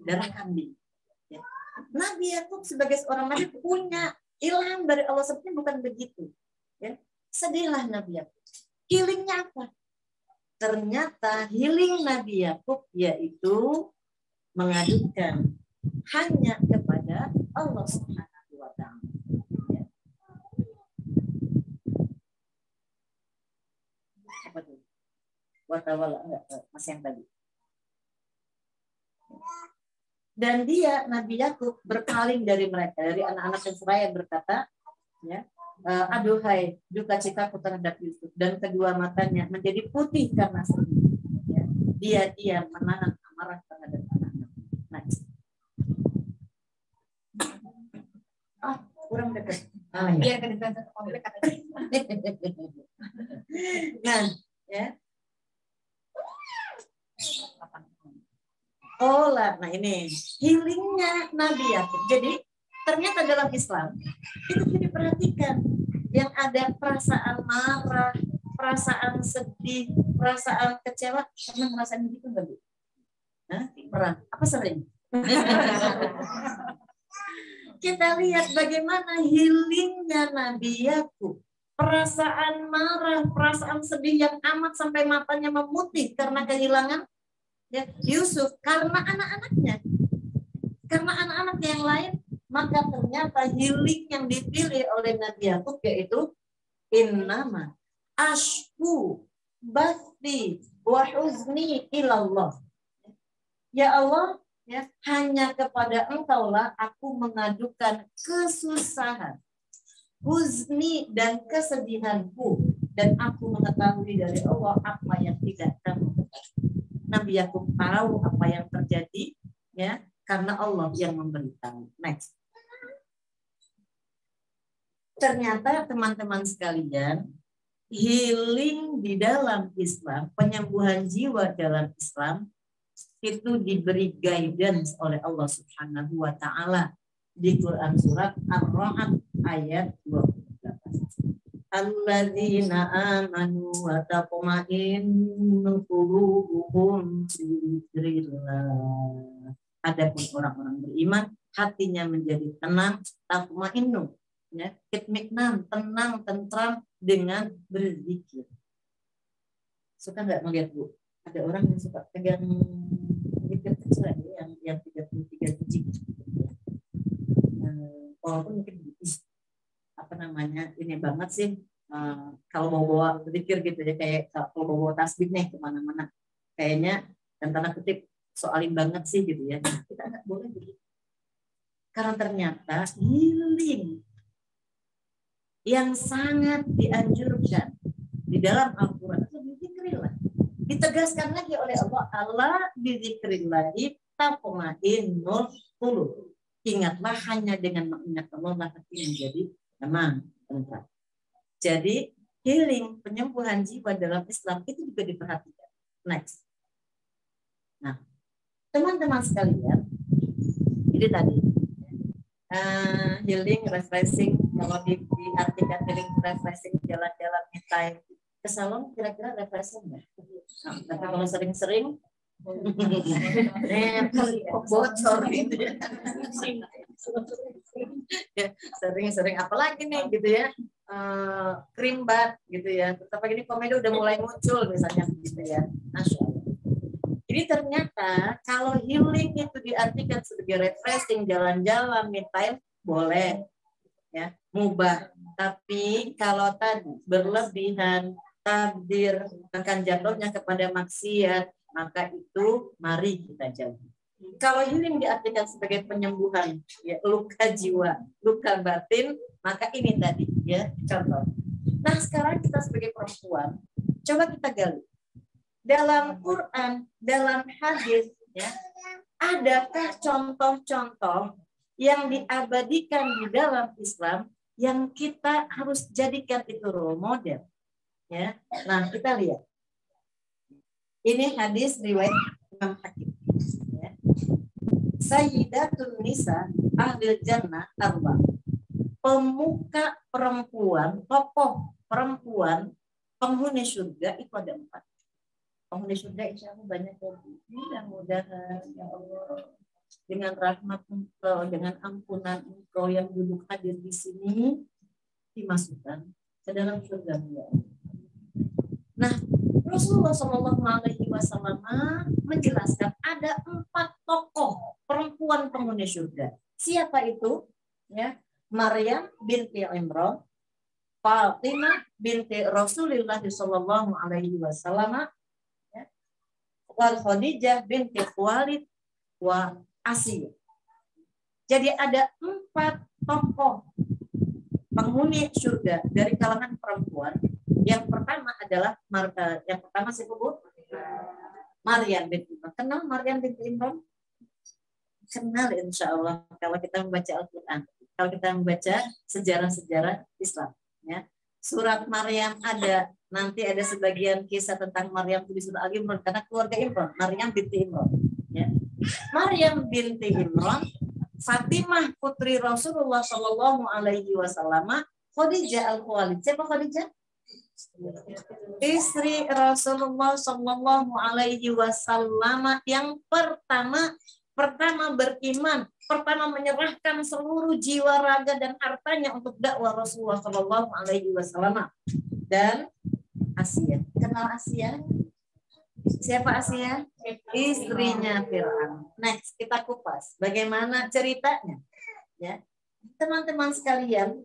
Darah kambing. Ya. Nabi Yakub sebagai seorang nabi punya ilham dari Allah, sebenarnya bukan begitu. Ya. Sedihlah Nabi Yakub. Healingnya apa? Ternyata healing Nabi Yakub yaitu mengadukan hanya kepada Allah Subhanahu wa Ta'ala. Apa tuh? Watawala enggak, masih yang tadi. Dan dia Nabi Yakub berpaling dari mereka, dari anak-anak yang seraya berkata, ya, aduhai duka citaku terhadap Yusuf, dan kedua matanya menjadi putih karena sedih. Ya, dia diam menahan amarah terhadap anak-anak. Next. Kurang dekat. Biar kedepan komplek katanya. Nah, ya. Oh lah, nah ini healingnya Nabi Yakub. Jadi ternyata dalam Islam itu diperhatikan yang ada perasaan marah, perasaan sedih, perasaan kecewa. Pernah ngerasain begitu nggak, Bu? Pernah? Apa sering? Kita lihat bagaimana healingnya Nabi Yakub. Perasaan marah, perasaan sedih yang amat sampai matanya memutih karena kehilangan ya, Yusuf, karena anak-anaknya. Karena anak-anak yang lain, maka ternyata healing yang dipilih oleh Nabi Yakub yaitu innama ashku bathi wa huzni ilallah. Ya Allah, ya, hanya kepada Engkaulah aku mengadukan kesusahan, huzni dan kesedihanku, dan aku mengetahui dari Allah apa yang tidak kamu ketahui. Nabi Yakub tahu apa yang terjadi, ya, karena Allah yang memberitahu. Next. Ternyata teman-teman sekalian, healing di dalam Islam, penyembuhan jiwa dalam Islam itu diberi guidance oleh Allah Subhanahu wa Ta'ala di Quran surat Ar-Ra'd ayat 28. Alladzina amanu wa taqma'innu qulubuhum bi dzikrillah. Adapun orang-orang beriman, hatinya menjadi tenang, taqma'innu, ya, itminan, tenang, tentram dengan berzikir. Suka nggak melihat, Bu? ada orang yang suka pegang zikir kecil aja yang 33 biji. Walaupun mungkin apa namanya ini banget sih kalau mau bawa zikir gitu ya, kayak kalau bawa tasbih nih kemana-mana kayaknya dan tanda kutip soalin banget sih gitu ya. Nah, kita nggak boleh begitu. Karena ternyata healing yang sangat dianjurkan di dalam Al-Quran itu bizikrillah. Ditegaskan lagi oleh Allah bizikrillahi tatma'innul qulub. Ingatlah hanya dengan mengingat Allah hati menjadi tenang, tentram. Jadi healing penyembuhan jiwa dalam Islam itu juga diperhatikan. Next. Nah, teman-teman sekalian, ini tadi healing, refreshing. Kalau diartikan healing, refreshing, jalan-jalan me time ke salon, kira-kira refreshing nggak? Tapi kalau sering-sering bocor gitu ya. Sering-sering apalagi nih gitu ya, krim bat gitu ya. Tapi ini komedi udah mulai muncul misalnya gitu ya. Masya Allah. Jadi ternyata kalau healing itu diartikan sebagai refreshing, jalan-jalan me time boleh ya, mubah. Tapi kalau tadi berlebihan, takdir akan jatuhnya kepada maksiat, maka itu mari kita jauhi. Kalau healing diartikan sebagai penyembuhan ya, luka jiwa, luka batin, maka ini tadi ya contoh. Nah sekarang kita sebagai perempuan coba kita gali dalam Quran, dalam hadis ya, adakah contoh-contoh yang diabadikan di dalam Islam yang kita harus jadikan itu role model ya. Nah kita lihat ini hadis riwayat Imam Hakim ya. Sayyidatun nisa ahlil jannah arba. Pemuka perempuan, tokoh perempuan penghuni surga itu ada 4. Penghuni surga insya Allah banyak ya. Mudah-mudahan ya Allah dengan rahmat Engkau, dengan ampunan Engkau yang duduk hadir di sini dimasukkan ke dalam surga ya. Nah, Rasulullah SAW menjelaskan ada 4 tokoh perempuan penghuni surga. Siapa itu? Ya, Maryam binti Imran, Fatimah binti Rasulullah SAW, ya, wal Khadijah binti Khuwailid, wa Asiyah. Jadi ada 4 tokoh penghuni surga dari kalangan perempuan. Yang pertama adalah yang pertama siapa Bu? Maryam binti Imran. Kenal Maryam binti Imran? Kenal insya Allah kalau kita membaca Al-Quran, kalau kita membaca sejarah-sejarah Islam. Ya. Surat Maryam ada, nanti ada sebagian kisah tentang Maryam di surah Al-Imran karena keluarga Imran, Maryam binti Imran. Ya. Maryam binti Imran, Fatimah putri Rasulullah SAW, Khadijah al-Khuwailid. Siapa Khadijah? Istri Rasulullah SAW yang pertama beriman, pertama menyerahkan seluruh jiwa, raga dan hartanya untuk dakwah Rasulullah SAW. Dan Asia, kenal Asia? Siapa Asia? Istrinya Fir'aun. Next kita kupas bagaimana ceritanya. Ya, teman-teman sekalian.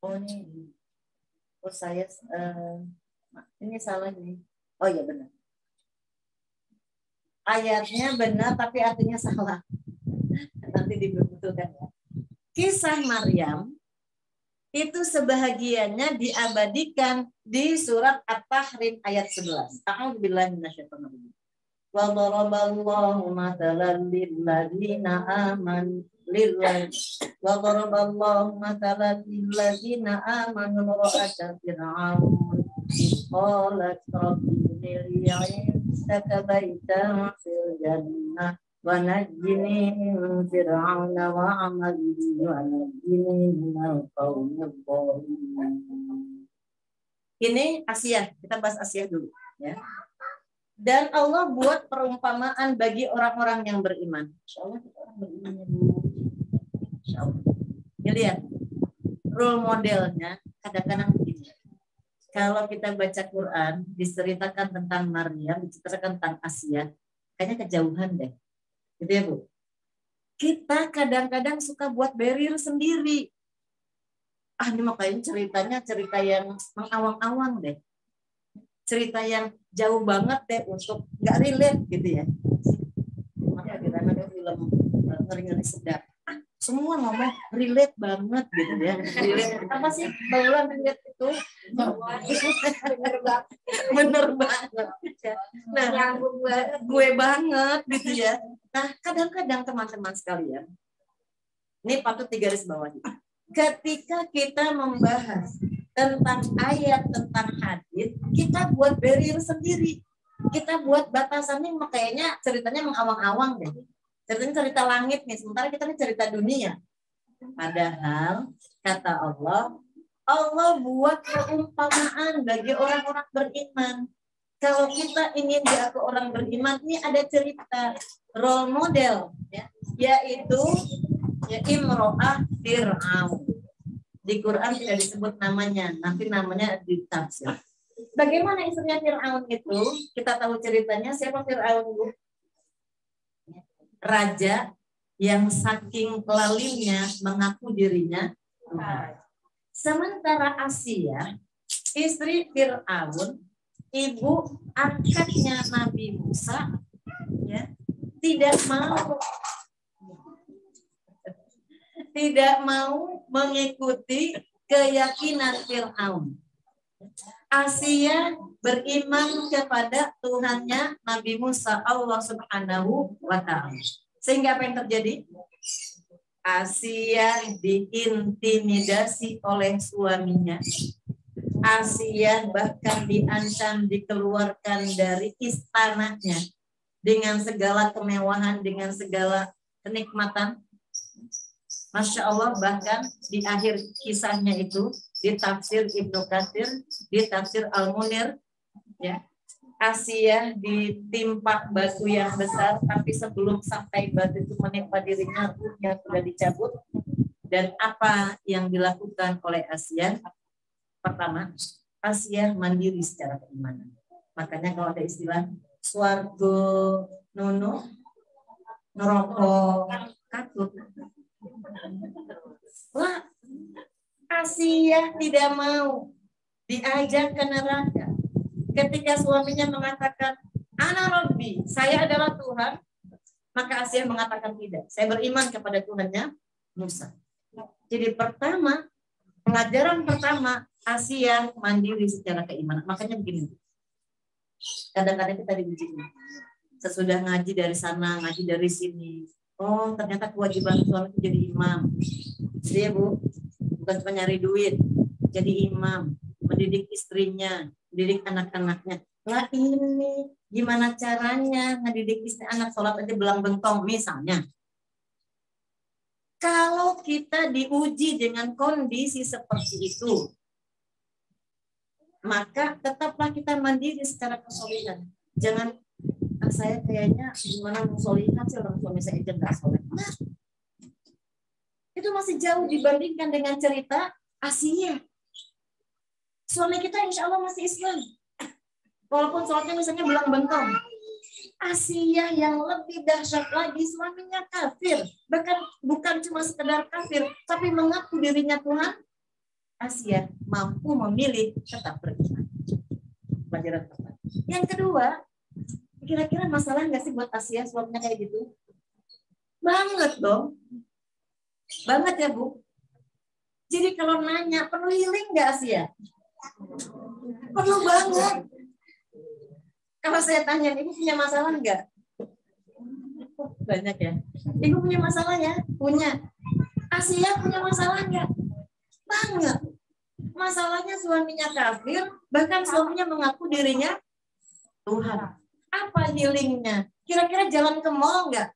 Oh ini, saya ini salah nih. Oh iya benar. Ayatnya benar tapi artinya salah. Nanti dibetulkan ya. Kisah Maryam itu sebahagiannya diabadikan di surat At-Tahrim ayat 11. A'udzubillahi minasyaitonir rajim. Wa daraballahu mathalan lil ladzina amanu wa daraballahu mathalan lil ladzina amanu ra'ata fir'aun qalat rabbi li'indaka baitan fil jannah wa najjini min fir'auna wa 'amalihi wa najjini minal qaumil dhalimin. Ini Asia, kita bahas Asia dulu ya. Dan Allah buat perumpamaan bagi orang-orang yang beriman. Insyaallah kita orang beriman dulu. Insyaallah. Ya lihat role modelnya kadang-kadang begini. kalau kita baca Quran, diceritakan tentang Maryam, diceritakan tentang Asia, kayaknya kejauhan deh. Gitu ya, Bu? Kita kadang-kadang suka buat barrier sendiri. Ini makanya ceritanya cerita yang mengawang-awang deh. Cerita yang jauh banget deh untuk nggak relate gitu ya. Makanya kadang-kadang film ngeri-ngeri sedap. Semua ngomong relate banget gitu ya. Relate apa sih? Baulan relate itu? Bener banget. Nah, gue banget gitu ya. Nah, kadang-kadang teman-teman sekalian, ini patut digarisbawahi. Ketika kita membahas tentang ayat, tentang hadis, kita buat barrier sendiri. Kita buat batasannya, kayaknya ceritanya mengawang-awang deh. Ceritanya cerita langit nih, sementara kita ini cerita dunia. Padahal, kata Allah buat perumpamaan bagi orang-orang beriman. Kalau kita ingin dia ke orang beriman, ini ada cerita role model, ya, yaitu Imro'ah Fir'aun. Di Quran tidak disebut namanya, nanti namanya ditafsir. Bagaimana istrinya Fir'aun itu? Kita tahu ceritanya. Siapa Fir'aun, Bu? Raja yang saking lalimnya mengaku dirinya Tuhan. Sementara Asia, istri Fir'aun, ibu angkatnya Nabi Musa, ya, tidak mau mengikuti keyakinan Fir'aun. Asia beriman kepada Tuhannya Nabi Musa, Allah Subhanahu wa Ta'ala. Sehingga apa yang terjadi? Asia diintimidasi oleh suaminya. Asia bahkan diancam dikeluarkan dari istananya dengan segala kemewahan, dengan segala kenikmatan. Masya Allah, bahkan di akhir kisahnya itu di tafsir Ibnu Katsir, di tafsir Al-Munir, ya, Asia ditimpa batu yang besar, tapi sebelum sampai batu itu menimpa dirinya, ruhnya sudah dicabut. Dan apa yang dilakukan oleh Asia? Pertama, Asia mandiri secara keimanan. Makanya kalau ada istilah swargo nono, neraka katut. Wah, Asia tidak mau diajak ke neraka. Ketika suaminya mengatakan, Ana Rabbi, saya adalah Tuhan, maka Asia mengatakan tidak. Saya beriman kepada Tuhannya Musa. Jadi pertama, pelajaran pertama, Asia mandiri secara keimanan. Makanya begini, kadang-kadang kita diuji. Sesudah ngaji dari sana, ngaji dari sini. Oh, ternyata kewajiban suami itu jadi imam. Jadi ya, Bu, bukan cuma nyari duit, jadi imam, mendidik istrinya, mendidik anak-anaknya. Lah ini gimana caranya ngedidik istri anak sholat aja belang bentong misalnya. Kalau kita diuji dengan kondisi seperti itu, maka tetaplah kita mandiri secara kesolehan. Jangan saya kayaknya gimana mau solihan sih, orang suami saya aja nggak soleh. Nah, itu masih jauh dibandingkan dengan cerita Asia. Suami kita insya Allah masih Islam, walaupun sholatnya misalnya belang bentong. Asia yang lebih dahsyat lagi, suaminya kafir, bahkan bukan cuma sekedar kafir, tapi mengaku dirinya Tuhan. Asia mampu memilih tetap beriman. Pelajaran pertama. Yang kedua, kira-kira masalah nggak sih buat Asia suaminya kayak gitu? Banget dong. Banget ya, Bu. Jadi kalau nanya, perlu healing nggak Asia? Perlu banget. Kalau saya tanya, Ibu punya masalah nggak? Banyak ya. Ibu punya masalah ya? Punya. Asia punya masalah nggak? Banget. Masalahnya suaminya kafir, bahkan suaminya mengaku dirinya Tuhan. Apa healingnya? Kira-kira jalan ke mall nggak?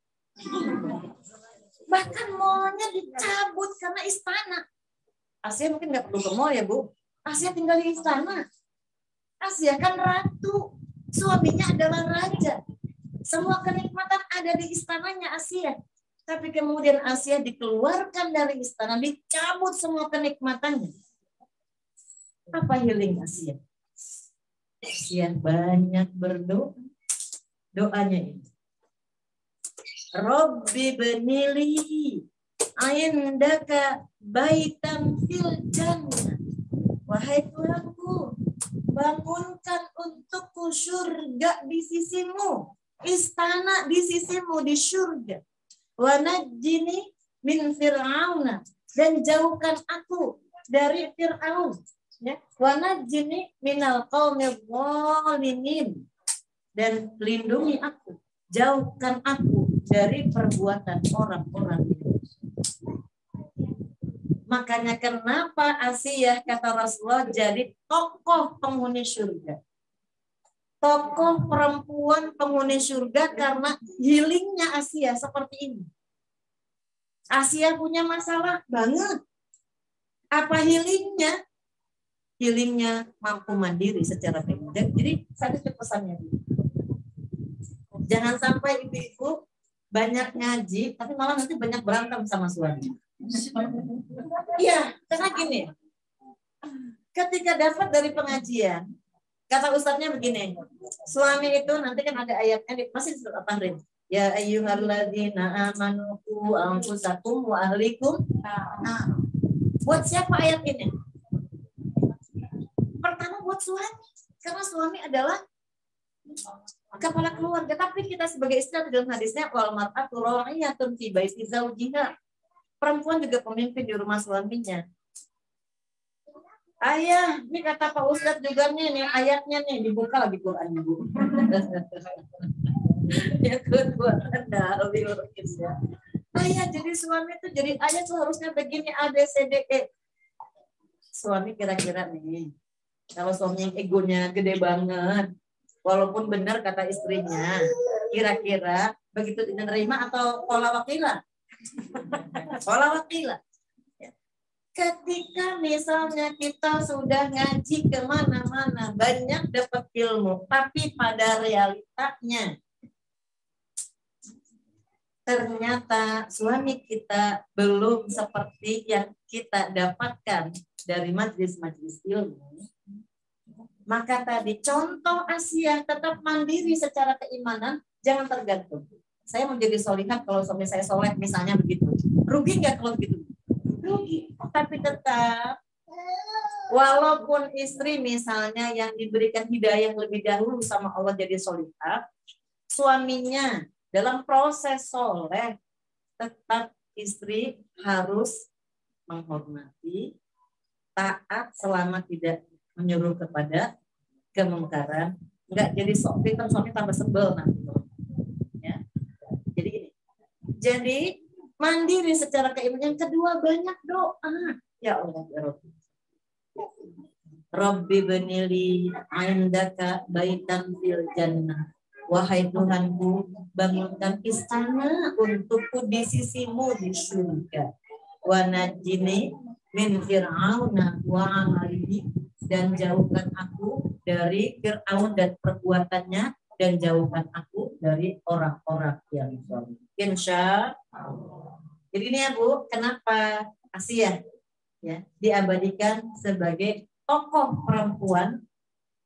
Bahkan mallnya dicabut karena istana. Asia mungkin nggak perlu ke mall ya, Bu. Asia tinggal di istana. Asia kan ratu. Suaminya adalah raja. Semua kenikmatan ada di istananya Asia. Tapi kemudian Asia dikeluarkan dari istana, dicabut semua kenikmatannya. Apa healing Asia? Asia banyak berdoa. Doanya ini. Robbi benili aindaka baitan fil jannah. Wahai Tuhanku, bangunkan untukku surga di sisimu, istana di sisimu di surga. Wa najjini min fir'auna, dan jauhkan aku dari Fir'aun. Ya, wa najjini minal qaumil zalimin, dan lindungi aku, jauhkan aku dari perbuatan orang-orang itu. Makanya kenapa Asia kata Rasulullah jadi tokoh penghuni surga. Tokoh perempuan penghuni surga karena healingnya Asia seperti ini. Asia punya masalah banget. Apa healingnya? Healingnya mampu mandiri secara pribadi. Jadi saya tutup pesannya dulu. Jangan sampai ibu-ibu banyak ngaji, tapi malah nanti banyak berantem sama suami. Iya, karena gini, ketika dapat dari pengajian, kata ustadznya begini, suami itu nanti kan ada ayatnya, masih surat At-Tahrim. Ya ayyuhalladzina amanu qu anfusakum wa ahlikum. Nah, buat siapa ayat ini? Pertama buat suami, karena suami adalah kepala keluarga. Tapi kita sebagai istri dalam hadisnya wal mar'atu ra'iyatun fi baiti zawjiha. Perempuan juga pemimpin di rumah suaminya. Ayah, ini kata Pak Ustadz juga nih ayatnya nih dibuka lagi Quran Ibu. Ya kedua Anda ya. Ayah jadi suami itu jadi ayah tuh harusnya begini A B C D E. Suami kira-kira nih. Kalau suami yang egonya gede banget, walaupun benar kata istrinya, kira-kira begitu diterima atau pola wakila? Pola wakila. Ketika misalnya kita sudah ngaji kemana-mana, banyak dapat ilmu, tapi pada realitanya ternyata suami kita belum seperti yang kita dapatkan dari majelis-majelis ilmu. Maka tadi contoh Asia tetap mandiri secara keimanan, jangan tergantung. Saya menjadi solihah kalau suami saya soleh misalnya begitu. Rugi nggak kalau begitu? Rugi. Tapi tetap walaupun istri misalnya yang diberikan hidayah lebih dahulu sama Allah jadi solihah, suaminya dalam proses soleh tetap istri harus menghormati, taat selama tidak menyuruh kepada kemungkaran, enggak jadi suami tambah sebel nanti. Ya. Jadi ini. Jadi mandiri secara keimanan. Yang kedua banyak doa. Ya Allah ya Rabbi. Rabbi benili indaka baitan fil jannah. Wahai Tuhanku, bangunkan istana untukku di sisimu di surga. Wa najjini min fir'auna wa amalihi, dan jauhkan aku dari Fir'aun dan perbuatannya, dan jauhkan aku dari orang-orang yang zalim. Insya Allah. Jadi ini ya Bu, kenapa Asia ya diabadikan sebagai tokoh perempuan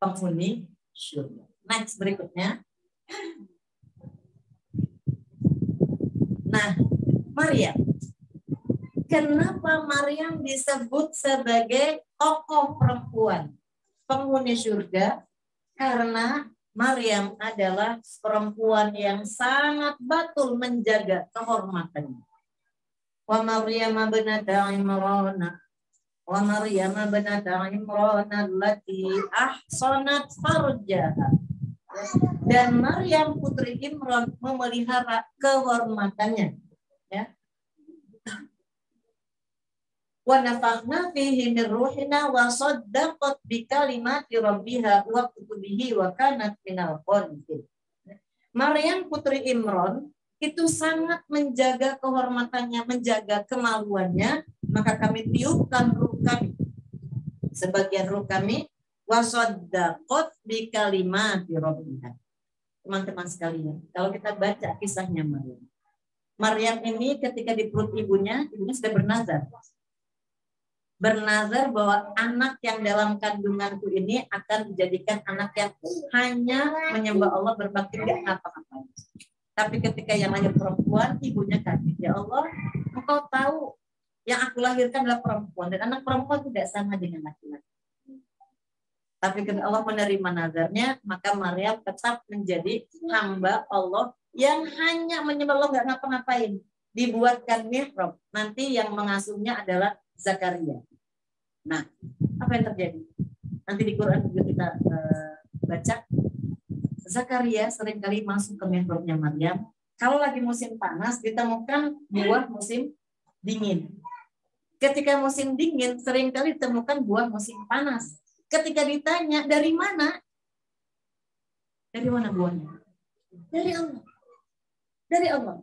penghuni surga. Next berikutnya. Nah, Maryam. Kenapa Maryam disebut sebagai tokoh perempuan penghuni surga? Karena Maryam adalah perempuan yang sangat batul menjaga kehormatannya. Wa Maryam binata Imran, wa Maryam binata Imran allati ahsanat farjaha. Dan Maryam putri Imran memelihara kehormatannya. Ya. Wa nafakhna fihi min ruhina wa saddaqat bi kalimati rabbiha wa kutubihi wa kanat minal qanitin. Maryam putri Imran itu sangat menjaga kehormatannya, menjaga kemaluannya, maka kami tiupkan ruh kami, sebagian ruh kami, wa saddaqat bi kalimati rabbiha. Teman-teman sekalian, kalau kita baca kisahnya Maryam ini ketika di perut ibunya sudah bernazar. bernazar bahwa anak yang dalam kandunganku ini akan dijadikan anak yang hanya menyembah Allah, berbakti, nggak ngapa-ngapain. Tapi ketika yang lahir perempuan, ibunya kaget, ya Allah, Engkau tahu yang aku lahirkan adalah perempuan dan anak perempuan tidak sama dengan laki-laki. Tapi ketika Allah menerima nazarnya, maka Maryam tetap menjadi hamba Allah yang hanya menyembah Allah, nggak ngapa-ngapain. Dibuatkan mihrab. Nanti yang mengasuhnya adalah Zakaria. Nah, apa yang terjadi? Nanti di Quran juga kita baca. Zakaria seringkali masuk ke mihrabnya Maryam. Kalau lagi musim panas, ditemukan buah musim dingin. Ketika musim dingin, seringkali ditemukan buah musim panas. Ketika ditanya, dari mana? Dari mana buahnya? Dari Allah. Dari Allah.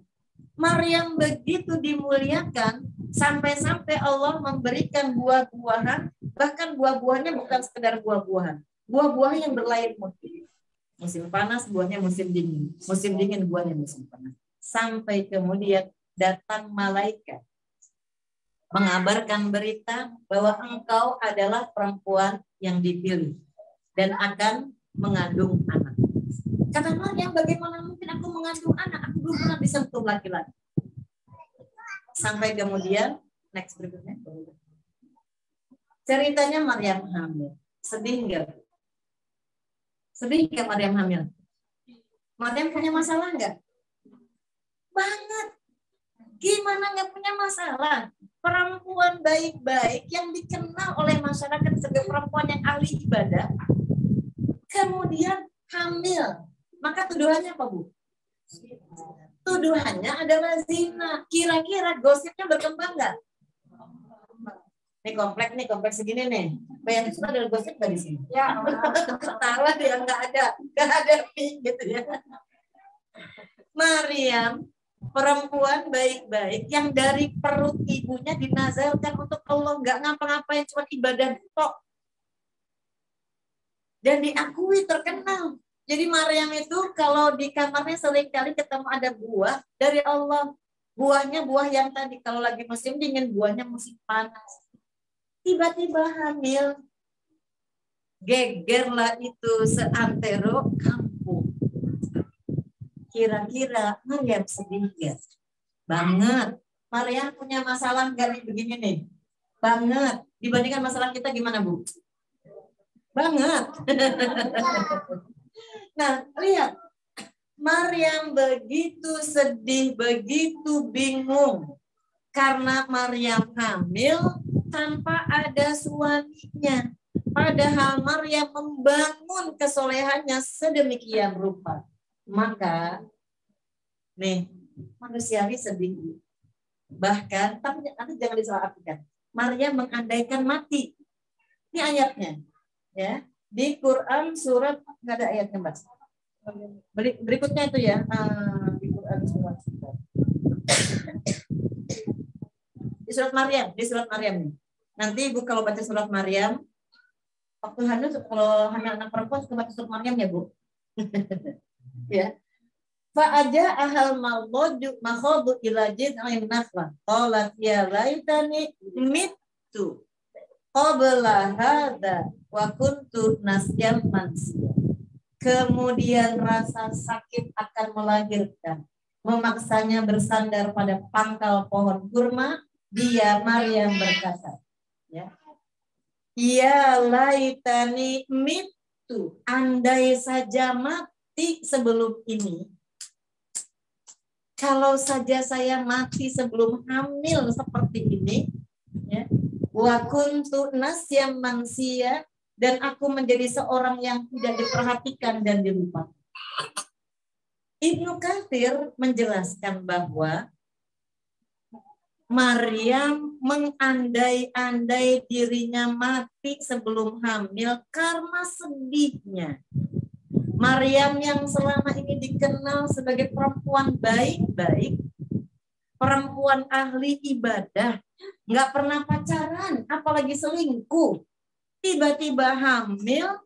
Maryam begitu dimuliakan sampai-sampai Allah memberikan buah-buahan, bahkan buah-buahnya bukan sekedar buah-buahan, buah-buahan yang berlain musim. Musim panas buahnya musim dingin, musim dingin buahnya musim panas. Sampai kemudian datang malaikat mengabarkan berita bahwa engkau adalah perempuan yang dipilih dan akan mengandung anak. Kata Maryam, bagaimana mungkin aku mengandung anak? Aku belum pernah disentuh laki-laki. Sampai kemudian, next berikutnya. Ceritanya Maryam hamil. Sedih nggak? Sedih nggak Maryam hamil? Maryam punya masalah nggak? Banget. Gimana nggak punya masalah? Perempuan baik-baik yang dikenal oleh masyarakat sebagai perempuan yang ahli ibadah, kemudian hamil. Maka tuduhannya apa, Bu? Tuduhannya adalah zina. Kira-kira gosipnya berkembang nggak? Ini kompleks segini nih. Bayangin sudah ada gosip nggak di sini? Ya. Ketawa dia nggak ada gitu ya. Maryam, perempuan baik-baik yang dari perut ibunya dinazarkan untuk Allah, nggak ngapa-ngapain, cuma ibadah tok. Dan diakui terkenal. Jadi Maryam itu kalau di kamarnya seringkali ketemu ada buah dari Allah. Buahnya buah yang tadi kalau lagi musim dingin, buahnya musim panas. Tiba-tiba hamil. Gegerlah itu seantero kampung. Kira-kira Maryam sedih gak? Banget. Maryam punya masalah nggak begini nih? Banget. Dibandingkan masalah kita gimana, Bu? Banget. Nah, lihat. Maryam begitu sedih, begitu bingung. Karena Maryam hamil tanpa ada suaminya. Padahal Maryam membangun kesolehannya sedemikian rupa. Maka, nih, manusiawi sedih. Bahkan, tapi nanti jangan disalahartikan. Maryam mengandaikan mati. Ini ayatnya. Ya. Di Quran surat, nggak ada ayatnya, Mbak. Berikutnya itu ya. Di Quran surat. Di surat Maryam nih. Nanti Ibu kalau baca surat Maryam, waktu hamil, kalau hamil anak perempuan suka baca surat Maryam ya, Bu. Ya. Fa'aja ahal makhadu ila jid'in nakhlah. Qalat ya laitani mittu qabla hadza wa kuntu nasyan mansiya. Kemudian rasa sakit akan melahirkan, memaksanya bersandar pada pangkal pohon kurma. Dia Maryam berkata, ya, ya laitani mittu, andai saja mati sebelum ini. Kalau saja saya mati sebelum hamil seperti ini, ya, wa kuntu nasyam mansiya, dan aku menjadi seorang yang tidak diperhatikan dan dilupakan. Ibnu Katsir menjelaskan bahwa Maryam mengandai-andai dirinya mati sebelum hamil karena sedihnya. Maryam yang selama ini dikenal sebagai perempuan baik-baik, perempuan ahli ibadah, nggak pernah pacaran, apalagi selingkuh. Tiba-tiba hamil,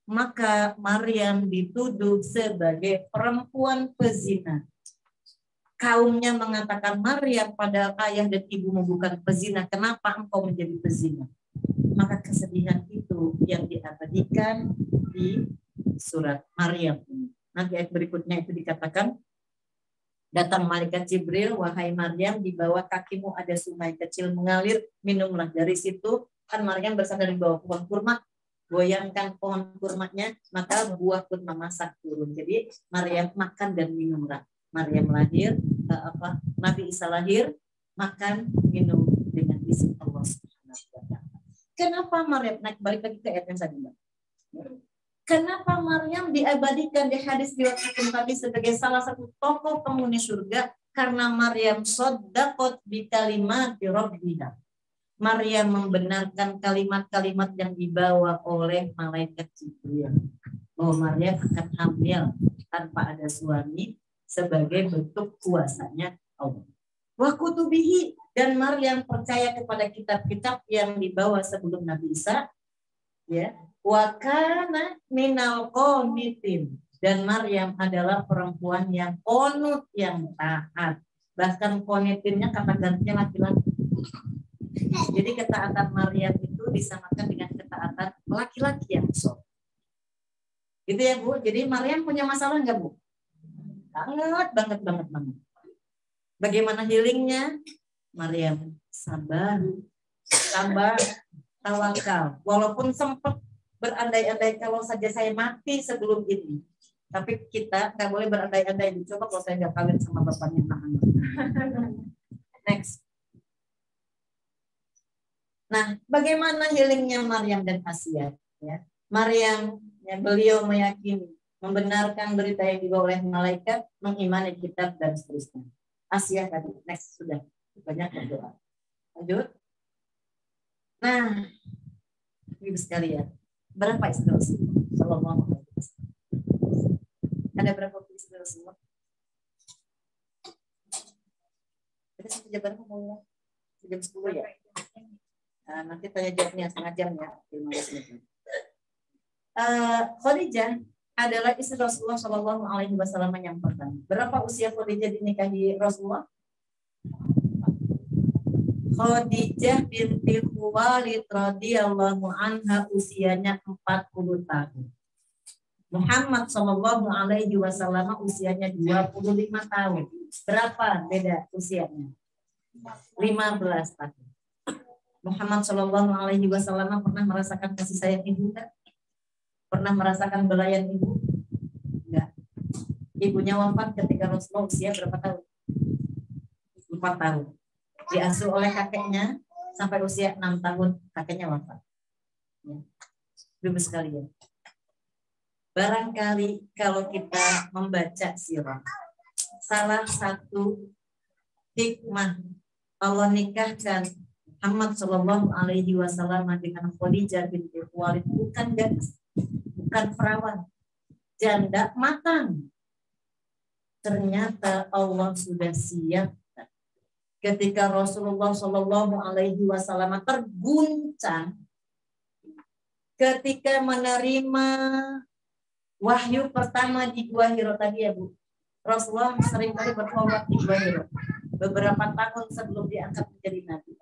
maka Maryam dituduh sebagai perempuan pezina. kaumnya mengatakan, Maryam padahal ayah dan ibumu bukan pezina, kenapa engkau menjadi pezina? Maka kesedihan itu yang diabadikan di surat Maryam. Nanti ayat berikutnya itu dikatakan, datang malaikat Jibril, wahai Maryam, di bawah kakimu ada sungai kecil mengalir, minumlah. Dari situ kan Maryam bersandar di bawah pohon kurma, goyangkan pohon kurmanya, maka buah kurma masak turun. Jadi Maryam makan dan minumlah. Maryam lahir, Nabi Isa lahir, makan minum dengan izin Allah Subhanahu wa Ta'ala. Kenapa Maryam? Nah, balik lagi ke ayat yang tadi, Mbak. Kenapa Maryam diabadikan di hadis riwayat Hakim tadi sebagai salah satu tokoh penghuni surga? Karena Maryam soddaqot bi kalimati rabbiha. Maryam membenarkan kalimat-kalimat yang dibawa oleh malaikat Jibril. Bahwa Maryam akan hamil tanpa ada suami sebagai bentuk kuasanya Allah. Wa kutubihi, dan Maryam percaya kepada kitab-kitab yang dibawa sebelum Nabi Isa, ya. Wa kana minal qanitin, dan Maryam adalah perempuan yang qanut, yang taat. Bahkan qanitinnya kata gantinya laki-laki. Jadi ketaatan Maryam itu disamakan dengan ketaatan laki-laki yang soleh. Gitu ya Bu. Jadi Maryam punya masalah enggak Bu? Banget. Bagaimana healingnya? Maryam sabar, tawakal. Walaupun sempat berandai-andai kalau saja saya mati sebelum ini, tapi kita nggak boleh berandai-andai. Coba kalau saya nggak kawin sama bapaknya Muhammad. Next. Nah, bagaimana healingnya Maryam dan Asia? Ya, Maryam, ya, beliau meyakini, membenarkan berita yang dibawa oleh malaikat, mengimani kitab dan seterusnya. Asia tadi, next sudah banyak berdoa. Lanjut. Nah, ibu sekalian, berapa istri Rasulullah Sallallahu Alaihi Wasallam? Ada berapa istri Rasulullah? Kita satu jam berapa mau? Jam 10 ya. Nah, nanti tanya jawabnya setengah jam ya. Khadijah adalah istri Rasulullah Sallallahu Alaihi Wasallam yang pertama. Berapa usia Khadijah dinikahi Rasulullah? Khadijah binti Khuwailid radhiyallahu anha usianya 40 tahun. Muhammad sallallahu alaihi wasallam usianya 25 tahun. Berapa beda usianya? 15 tahun. Muhammad sallallahu alaihi wasallam pernah merasakan kasih sayang ibu enggak? Pernah merasakan belayan ibu? Enggak. Ibunya wafat ketika Rasulullah usia berapa tahun? 4 tahun. Diasuh oleh kakeknya sampai usia 6 tahun, kakeknya wafat. Ya. Ibu sekalian, barangkali kalau kita membaca sirah, salah satu hikmah Allah nikahkan Muhammad Shallallahu Alaihi Wasallam dengan Khadijah binti Khuwailid bukan gadis, bukan perawan, janda matang. Ternyata Allah sudah siap. Ketika Rasulullah Shallallahu Alaihi Wasallam terguncang ketika menerima wahyu pertama di Gua Hiro tadi ya Bu, Rasulullah seringkali berkhulwat di Gua Hiro beberapa tahun sebelum diangkat menjadi nabi.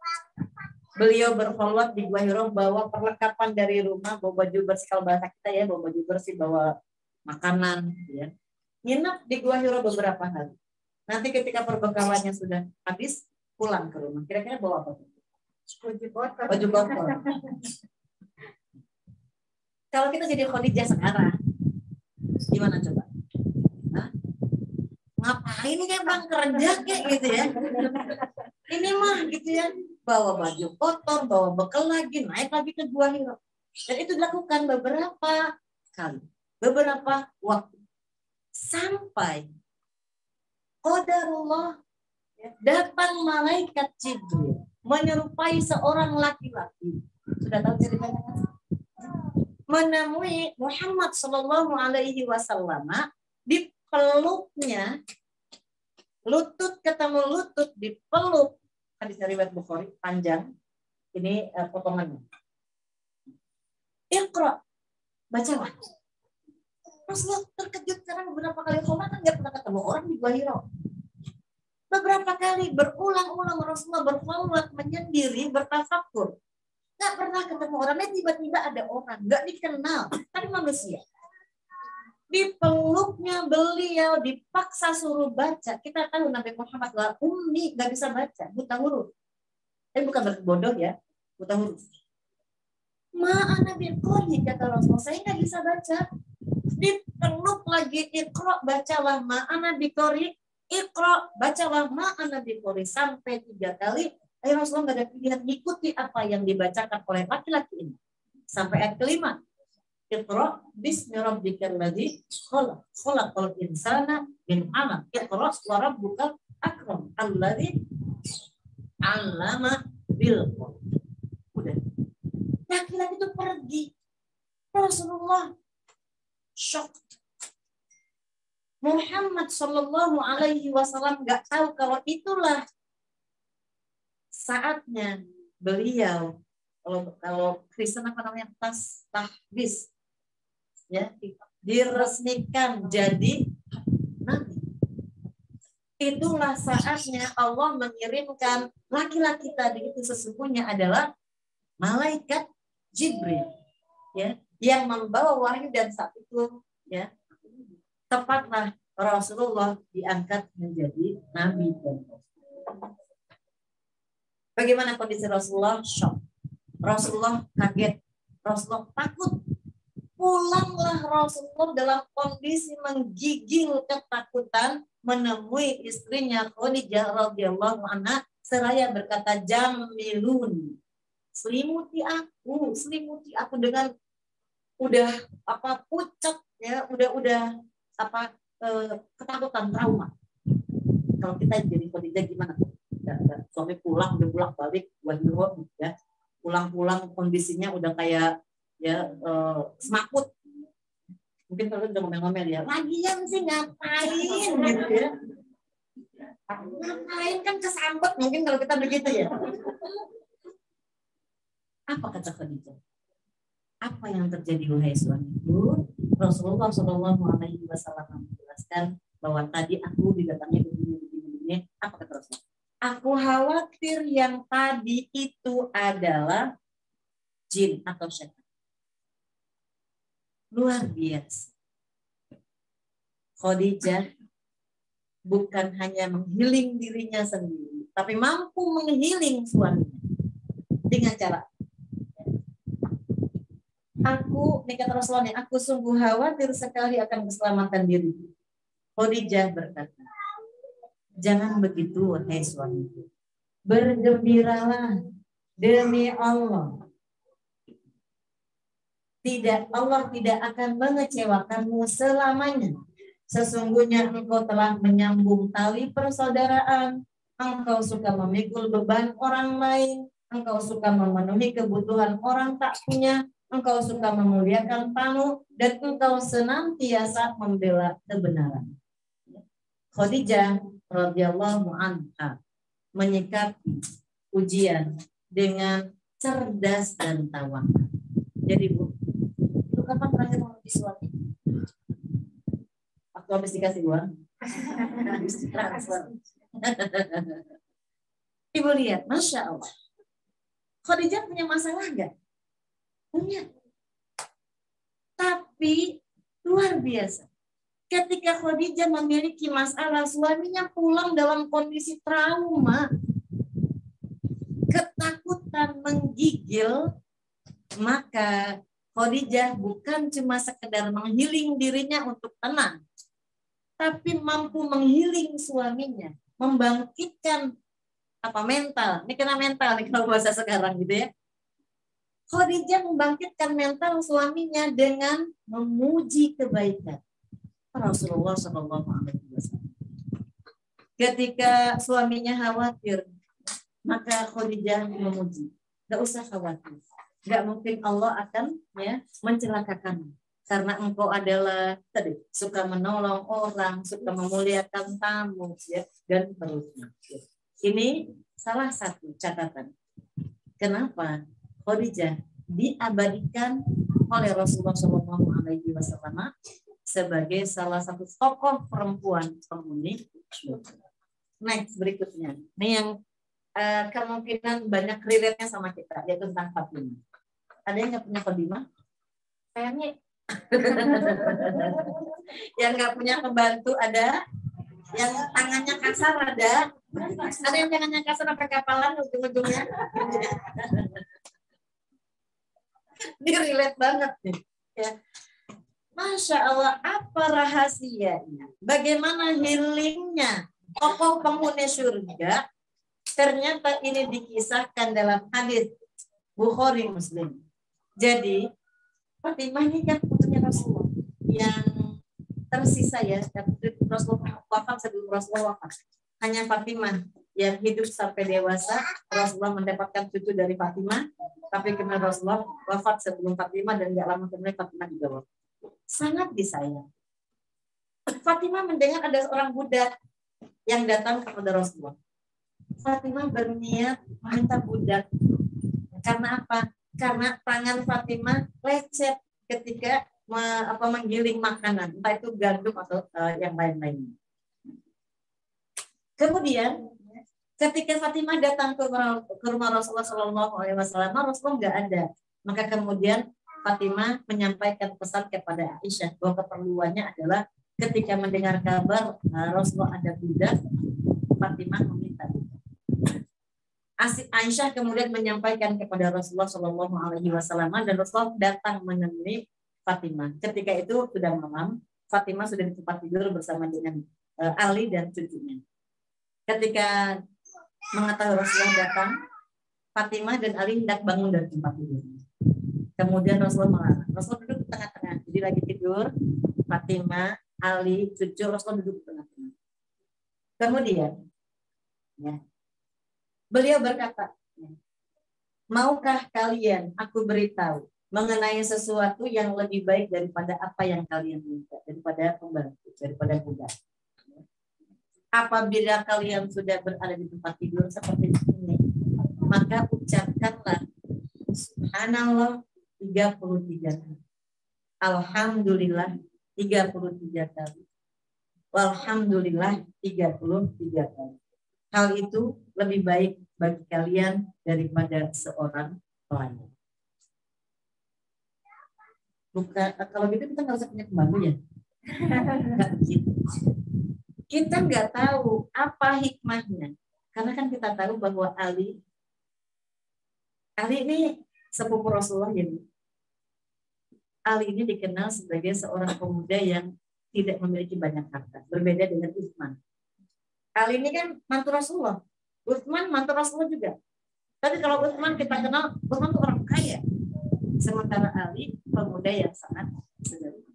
Beliau berkhulwat di Gua Hiro, bawa perlengkapan dari rumah, bawa baju bersih, kalau bahasa kita ya bawa baju bersih, bawa makanan, ya. Nginep di Gua Hiro beberapa hari. Nanti ketika perbekalannya sudah habis, pulang ke rumah. Kira-kira bawa apa? Baju kotor. Kalau kita jadi Khadijah sekarang, gimana coba? Hah? Ngapain kayak Bang kerja kayak gitu ya? Ini mah gitu ya, bawa baju kotor, bawa bekal lagi, naik lagi ke Gua Hiro. Dan itu dilakukan beberapa kali, beberapa waktu. Sampai qadarullah datang malaikat Jibril menyerupai seorang laki-laki. Sudah tahu ceritanya kan? Menemui Muhammad Sallallahu Alaihi Wasallam, dipeluknya, lutut ketemu lutut, dipeluk. Hadis riwayat Bukhari panjang. Ini potongannya. Iqra, bacalah. Rasulullah terkejut karena beberapa kali sholat kan nggak pernah ketemu orang di Gua Hiro. Beberapa kali berulang-ulang Rasulullah berkhulwat, menyendiri, bertafakur. Nggak pernah ketemu orangnya, tiba-tiba ada orang, nggak dikenal, tapi manusia. Dipeluknya beliau, dipaksa suruh baca. Kita tahu Nabi Muhammad adalah ummi, nggak bisa baca, buta huruf. Bukan berarti bodoh ya, buta huruf. Ma'ana biqori, kata Rasulullah, saya nggak bisa baca. Dipeluk lagi, iqra, bacalah ma'ana biqori, iqra, bacalah ma'ana biqori, sampai 3 kali. Rasulullah nggak ada pilihan, ikuti apa yang dibacakan oleh laki-laki ini. Sampai ayat kelima. Iqra bismi rabbikal ladzi khalaq, khalaqal insana min 'alaq. Iqra wa rabbukal akram alladzi 'allama bil qalam. Udah. Laki-laki itu pergi. Rasulullah shock. Muhammad Shallallahu Alaihi Wasallam nggak tahu kalau itulah saatnya beliau, kalau Kristen apa namanya, tahbis, ya, diresmikan jadi nabi. Itulah saatnya Allah mengirimkan laki-laki tadi itu sesungguhnya adalah malaikat Jibril, ya, yang membawa wahyu, dan saat itu, ya, tepatlah Rasulullah diangkat menjadi nabi. Bagaimana kondisi Rasulullah? Shock. Rasulullah kaget. Rasulullah takut. Pulanglah Rasulullah dalam kondisi menggigil ketakutan menemui istrinya Khadijah radhiyallahu anha seraya berkata, jamilun, selimuti aku dengan udah pucat ya, udah ketakutan, trauma. Kalau kita jadi Khadijah gimana? Suami pulang, udah pulang balik, ya, pulang kondisinya udah kayak ya semakut. Mungkin kalau udah ngomel-ngomel ya, lagian sih ngapain gitu ya. Ngapain kan kesambet, mungkin kalau kita begitu ya. Apa kata Khadijah? Apa yang terjadi wahai suamiku? Rasulullah Shallallahu Alaihi Wasallam menjelaskan bahwa tadi aku didatangi begini. Apa kata Rasulullah? Aku khawatir yang tadi itu adalah jin atau setan. Luar biasa. Khadijah bukan hanya menghealing dirinya sendiri, tapi mampu menghealing suaminya. Dengan cara, nih kata Rasulullah, aku sungguh khawatir sekali akan keselamatan diriku. Khadijah berkata, jangan begitu, wahai suamiku. Bergembiralah demi Allah. Allah tidak akan mengecewakanmu selamanya. Sesungguhnya engkau telah menyambung tali persaudaraan. Engkau suka memikul beban orang lain. Engkau suka memenuhi kebutuhan orang tak punya. Engkau suka memuliakan tamu. Dan engkau senantiasa membela kebenaran. Khadijah radhiyallahu anha menyikapi ujian dengan cerdas dan tawakal. Jadi Bu, itu kapan terakhir mau disuapin? Waktu habis dikasih uang? Habis ditransfer. Ibu lihat, Masya Allah. Khadijah punya masalah nggak? Punya. Tapi luar biasa. Ketika Khadijah memiliki masalah, suaminya pulang dalam kondisi trauma, ketakutan, menggigil, maka Khadijah bukan cuma sekedar menghealing dirinya untuk tenang, tapi mampu menghealing suaminya, membangkitkan mental. Ini kena mental nih kalau bahasa sekarang gitu ya. Khadijah membangkitkan mental suaminya dengan memuji kebaikan Rasulullah SAW. Ketika suaminya khawatir, maka Khadijah memuji. Gak usah khawatir. Gak mungkin Allah akan mencelakakan. Karena engkau adalah suka menolong orang, suka memuliakan tamu, ya, dan terusnya. Ini salah satu catatan. Kenapa Khadijah diabadikan oleh Rasulullah SAW sebagai salah satu tokoh perempuan penghuni surga. Next berikutnya. Ini yang kemungkinan banyak relate-nya sama kita, yaitu tentang Fatimah. Ada yang nggak punya Fatimah? Kayaknya yang nggak punya pembantu ada, yang tangannya kasar ada yang tangannya kasar sampai kapalan ujung-ujungnya. Ini relate banget nih. Ya. Masya Allah, apa rahasianya? Bagaimana healingnya tokoh penghuni surga? Ternyata ini dikisahkan dalam hadis Bukhari Muslim. Jadi Fatimah ini kan putrinya Rasulullah yang tersisa ya, Rasulullah wafat sebelum Rasulullah wafat. Hanya Fatimah yang hidup sampai dewasa. Rasulullah mendapatkan cucu dari Fatimah, tapi kemudian Rasulullah wafat sebelum Fatimah dan nggak lama kemudian Fatimah juga wafat. Sangat disayang. Fatimah mendengar ada seorang budak yang datang kepada Rasulullah. Fatimah berniat minta budak. Karena apa? Karena tangan Fatimah lecet ketika menggiling makanan, entah itu gandum atau yang lain-lain. Kemudian ketika Fatimah datang ke rumah Rasulullah SAW, Rasulullah nggak ada. Maka kemudian Fatimah menyampaikan pesan kepada Aisyah bahwa keperluannya adalah ketika mendengar kabar Rasulullah ada budak, Fatimah meminta. Aisyah kemudian menyampaikan kepada Rasulullah SAW dan Rasulullah datang menemui Fatimah. Ketika itu sudah malam, Fatimah sudah di tempat tidur bersama dengan Ali dan cucunya. Ketika mengetahui Rasulullah datang, Fatimah dan Ali hendak bangun dari tempat tidur. Kemudian Rasulullah melarang. Rasulullah duduk di tengah-tengah. Jadi lagi tidur, Fatimah, Ali, cucu, Rasulullah duduk di tengah-tengah. Kemudian, ya, beliau berkata, maukah kalian aku beritahu mengenai sesuatu yang lebih baik daripada apa yang kalian minta, daripada pembantu, daripada budak. Apabila kalian sudah berada di tempat tidur seperti ini, maka ucapkanlah Subhanallah 33 kali. Alhamdulillah 33 kali. Walhamdulillah 33 kali. Hal itu lebih baik bagi kalian daripada seorang pelayan. Bukan, kalau gitu kita nggak usah punya pembantu ya. Kita nggak tahu apa hikmahnya. Karena kan kita tahu bahwa Ali ini sepupu Rasulullah ya. Ali ini dikenal sebagai seorang pemuda yang tidak memiliki banyak harta. Berbeda dengan Utsman. Ali ini kan mantu Rasulullah. Utsman mantu Rasulullah juga. Tapi kalau Utsman kita kenal, Utsman itu orang kaya. Sementara Ali pemuda yang sangat sederhana.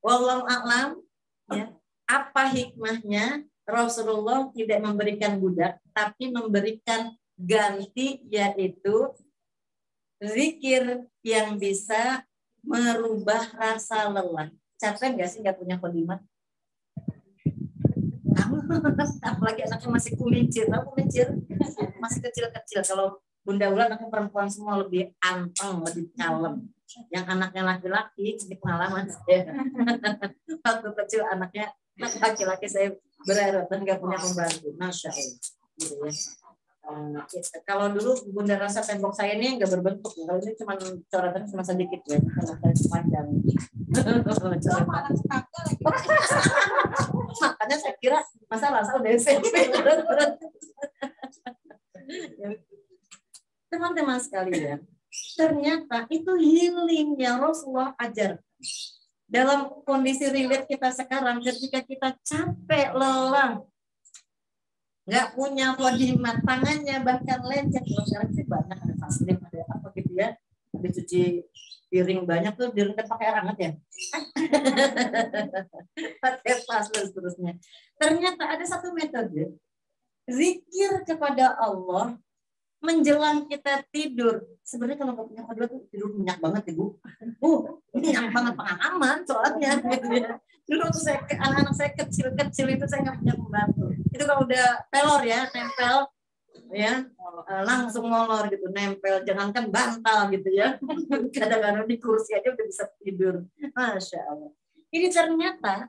Wallahu a'lam, ya. Apa hikmahnya Rasulullah tidak memberikan budak, tapi memberikan ganti, yaitu zikir yang bisa merubah rasa lelah. Capek nggak sih nggak punya khadimat? Apalagi anaknya masih kulincir, masih kecil-kecil. Kalau Bunda Ulan anaknya perempuan semua lebih anteng, lebih calem. Yang anaknya laki-laki, ini pengalaman saya. Waktu kecil anaknya laki-laki saya berharap dan nggak punya pembantu. Masya Allah. Gitu ya. Kalau dulu Bunda rasa tembok saya ini nggak berbentuk, kalau ini cuma coretan cuma sedikit ya, panjang. Makanya saya kira masalah udah SMP. Teman-teman sekalian, ternyata itu healing yang Rasulullah ajar. Dalam kondisi relate kita sekarang, ketika kita capek, lelah, nggak punya khadimat, tangannya bahkan lecet. Kalau sekarang sih banyak ada fasilitas, ada apa gitu ya, habis cuci piring banyak tuh direndam pakai air hangat ya, pakai pas dan seterusnya. Ternyata ada satu metode zikir kepada Allah menjelang kita tidur. Sebenarnya kalau nggak punya khadimat tuh tidur minyak banget ya Bu. Minyak banget pengalaman soalnya. Dulu waktu anak-anak saya kecil-kecil itu saya nggak punya pembantu. Itu kalau udah pelor ya, nempel ya, langsung ngolor gitu, nempel, jangankan bantal gitu ya. Kadang-kadang di kursi aja udah bisa tidur. Masya Allah. Ini ternyata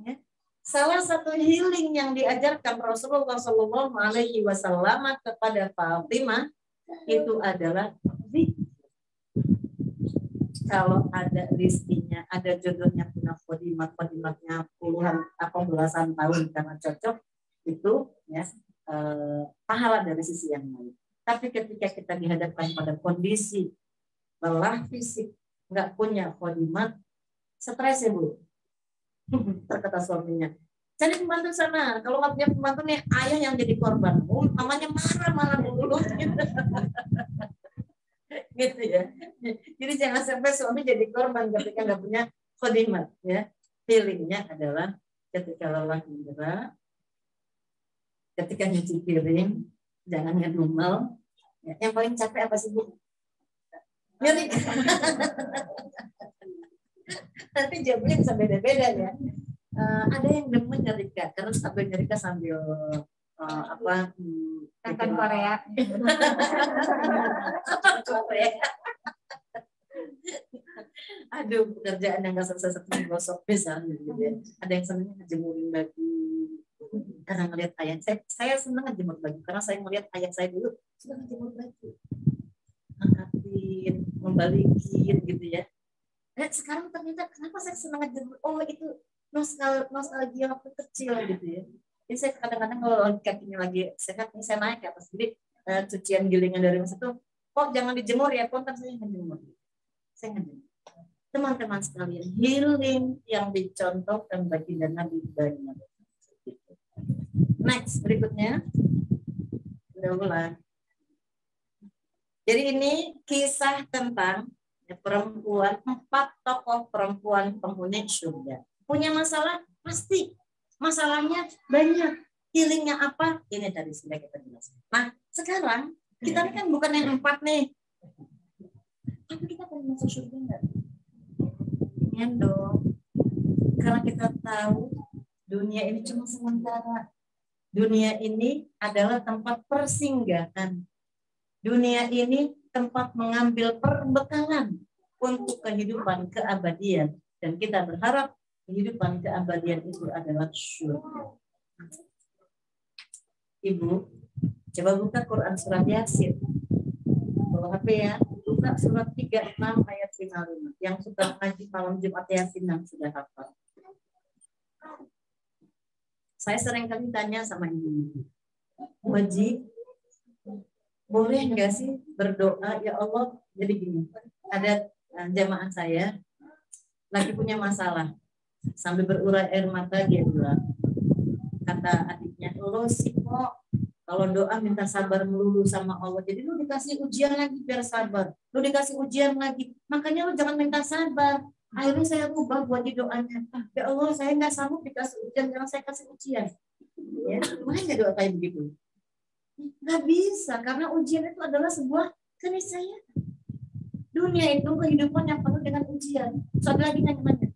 ya, Salah satu healing yang diajarkan Rasulullah Shallallahu Alaihi Wasallam kepada Fatimah itu adalah zikir. Kalau ada rizkinya, ada jodohnya, punya khodimatnya puluhan atau belasan tahun karena cocok, itu ya pahala dari sisi yang lain. Tapi ketika kita dihadapkan pada kondisi lelah fisik, nggak punya khodimat, stres ya Bu. Terkata suaminya, cari pembantu sana. Kalau nggak punya pembantu nih, ayah yang jadi korban. Mamanya marah dulu. Gitu ya. Jadi jangan sampai suami jadi korban ketika nggak punya khodimat. Ya, feelingnya adalah ketika lelah menyerah, ketika nyuci piring, jangan ngedumel. Ya, yang paling capek apa sih Bu? Nyeri. Nanti jawabnya bisa beda-beda ya. Ada yang demen nyerika, karena sambil nyerika sambil Nonton Korea. Korea. Aduh, pekerjaan yang nggak selesai seperti gosok misalnya gitu ya. Ada yang senang ngejemurin baju karena ngelihat ayah. Saya senang ngejemur baju karena saya ngelihat ayah saya dulu suka ngejemur baju, angkatin, membalikin gitu ya. Sekarang ternyata kenapa saya senang ngejemur? Oh, itu nostalgia waktu kecil gitu ya. Jadi saya kadang-kadang kalau kakinya lagi sehat, saya naik ke atas, jadi cucian gilingan dari mas itu, kok jangan dijemur ya, kontak saya ngejemur. Saya ngejemur. Teman-teman sekalian, healing yang dicontohkan baginda Nabi banyak. Next, berikutnya. Udah ulang. Jadi ini kisah tentang perempuan, 4 tokoh perempuan penghuni surga. Punya masalah? Pasti. Masalahnya banyak. Healingnya apa? Ini tadi sudah kita jelaskan. Nah, sekarang kita ini kan bukan yang 4 nih. Tapi kita pengen masuk surga enggak? Pengen dong. Karena kita tahu dunia ini cuma sementara. Dunia ini adalah tempat persinggahan. Dunia ini tempat mengambil perbekalan untuk kehidupan keabadian. Dan kita berharap kehidupan keabadian itu adalah surga. Ibu, coba buka Quran surat Yasin. Bawa HP ya, buka surat 36 ayat 55. Yang sudah ngaji malam Jumat Yasin yang sudah hafal. Saya sering kali tanya sama ibu-ibu, Waji, boleh nggak sih berdoa, ya Allah, jadi gini, ada jamaah saya lagi punya masalah, sambil berurai air mata dia bilang, kata adiknya, lo sih kok kalau doa minta sabar melulu sama Allah, jadi lu dikasih ujian lagi biar sabar, lu dikasih ujian lagi, makanya lu jangan minta sabar. Akhirnya saya ubah buat di doanya, ya Allah saya nggak sanggup dikasih ujian, jangan saya kasih ujian. Ya, boleh nggak doa kayak begitu? Nggak bisa, karena ujian itu adalah sebuah keniscayaan. Dunia itu kehidupan yang penuh dengan ujian. Soalnya lagi nanya-nanya,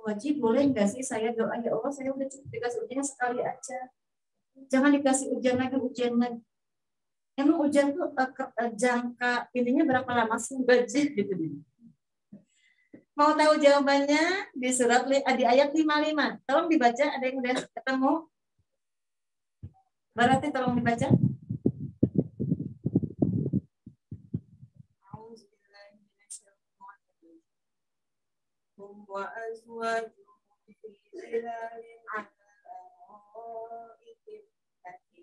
wajib boleh nggak sih saya doa, ya Allah saya udah cukup dikasih ujian sekali aja, jangan dikasih ujian lagi. Emang ujian tuh jangka intinya berapa lama sih wajib gitu. Mau tahu jawabannya di surat di ayat 55. Tolong dibaca, ada yang udah ketemu? Berarti tolong dibaca.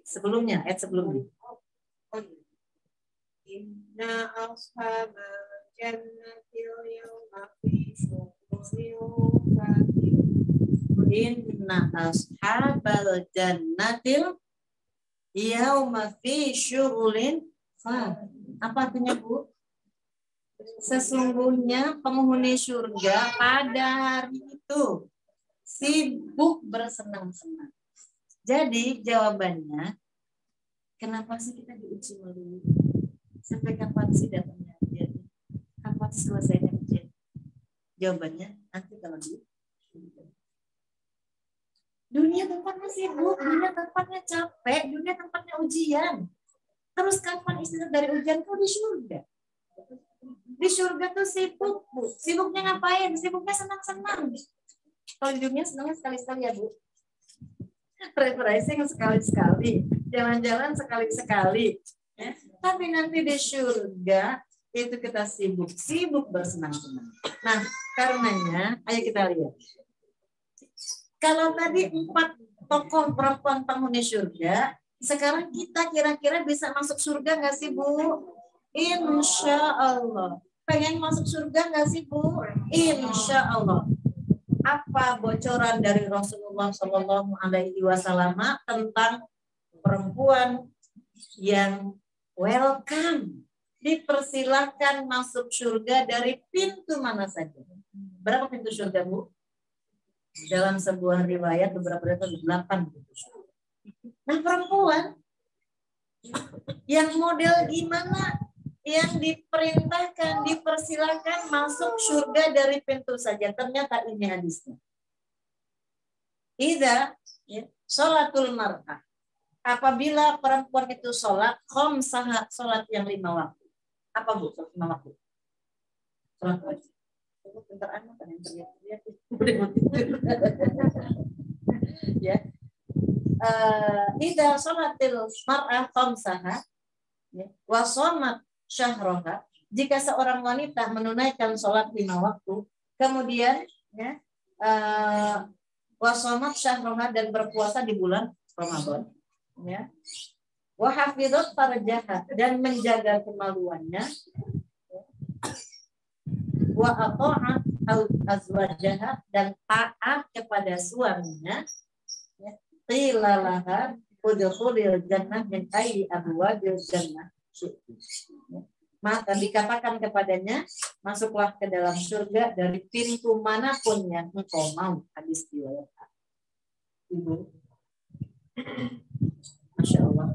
Sebelumnya, ayat sebelumnya. Inna ashabal jannatil yawma fi Inna ashabal jannatil yawma fi syughulin. Apa artinya, Bu? Sesungguhnya penghuni surga pada hari itu sibuk bersenang-senang. Jadi jawabannya, kenapa sih kita diuji melulu? Sampai kapan sih datangnya ujian? Kapan selesainya ujian? Jawabannya nanti kalau di dunia tempatnya sibuk, dunia tempatnya capek, dunia tempatnya ujian. Terus kapan istirahat dari ujian? Kau di surga. Di surga tuh sibuk, Bu. Sibuknya ngapain? Sibuknya senang-senang. Kalau di dunia senangnya sekali-sekali ya Bu. Refreshing sekali-sekali, jalan-jalan sekali-sekali. Ya. Tapi nanti di surga itu kita sibuk bersenang-senang. Nah, karenanya, ayo kita lihat. Kalau tadi 4 tokoh perempuan penghuni surga, sekarang kita kira-kira bisa masuk surga nggak sih Bu? Insya Allah. Pengen masuk surga nggak sih Bu? Insya Allah. Apa bocoran dari Rasulullah Shallallahu Alaihi Wasallam tentang perempuan yang welcome, dipersilahkan masuk surga dari pintu mana saja? Berapa pintu surga Bu? Dalam sebuah riwayat beberapa itu 8 pintu surga. Nah perempuan yang model gimana? Yang diperintahkan, dipersilakan masuk surga dari pintu saja. Ternyata ini hadisnya. Idza sholatul mar'ah. Apabila perempuan itu sholat, khamsah, sholat yang 5 waktu. Apa Bu? Sholat 5 waktu. Sholat wajib. Bentar anak kan yang terlihat. Ya. Idza sholatil mar'ah khamsah wa shamat syahroha, jika seorang wanita menunaikan sholat 5 waktu, kemudian ya, wasomat syahroha dan berpuasa di bulan Ramadan, ya, wahafidot farjaha dan menjaga kemaluannya, wa ata'at azwajaha dan taat kepada suaminya, ya, qilalaha udkhulil jannah min ayyi abwabil jannah. Maka dikatakan kepadanya, masuklah ke dalam surga dari pintu manapun yang engkau mau. Hadis riwayat Ibu. Masya Allah.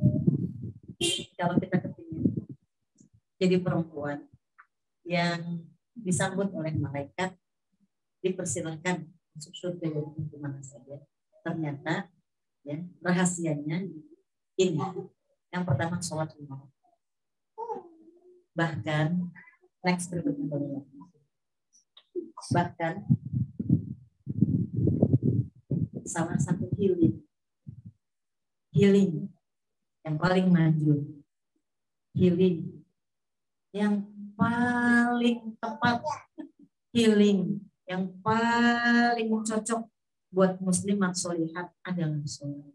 Kalau kita kepingin jadi perempuan yang disambut oleh malaikat, dipersilahkan masuk surga dari pintu mana saja. Ternyata ya, rahasianya ini. Yang pertama sholat 5 waktu. Bahkan next berikutnya, bahkan salah satu healing yang paling maju, healing yang paling tepat, healing yang paling cocok buat muslimat sholihat adalah sholat.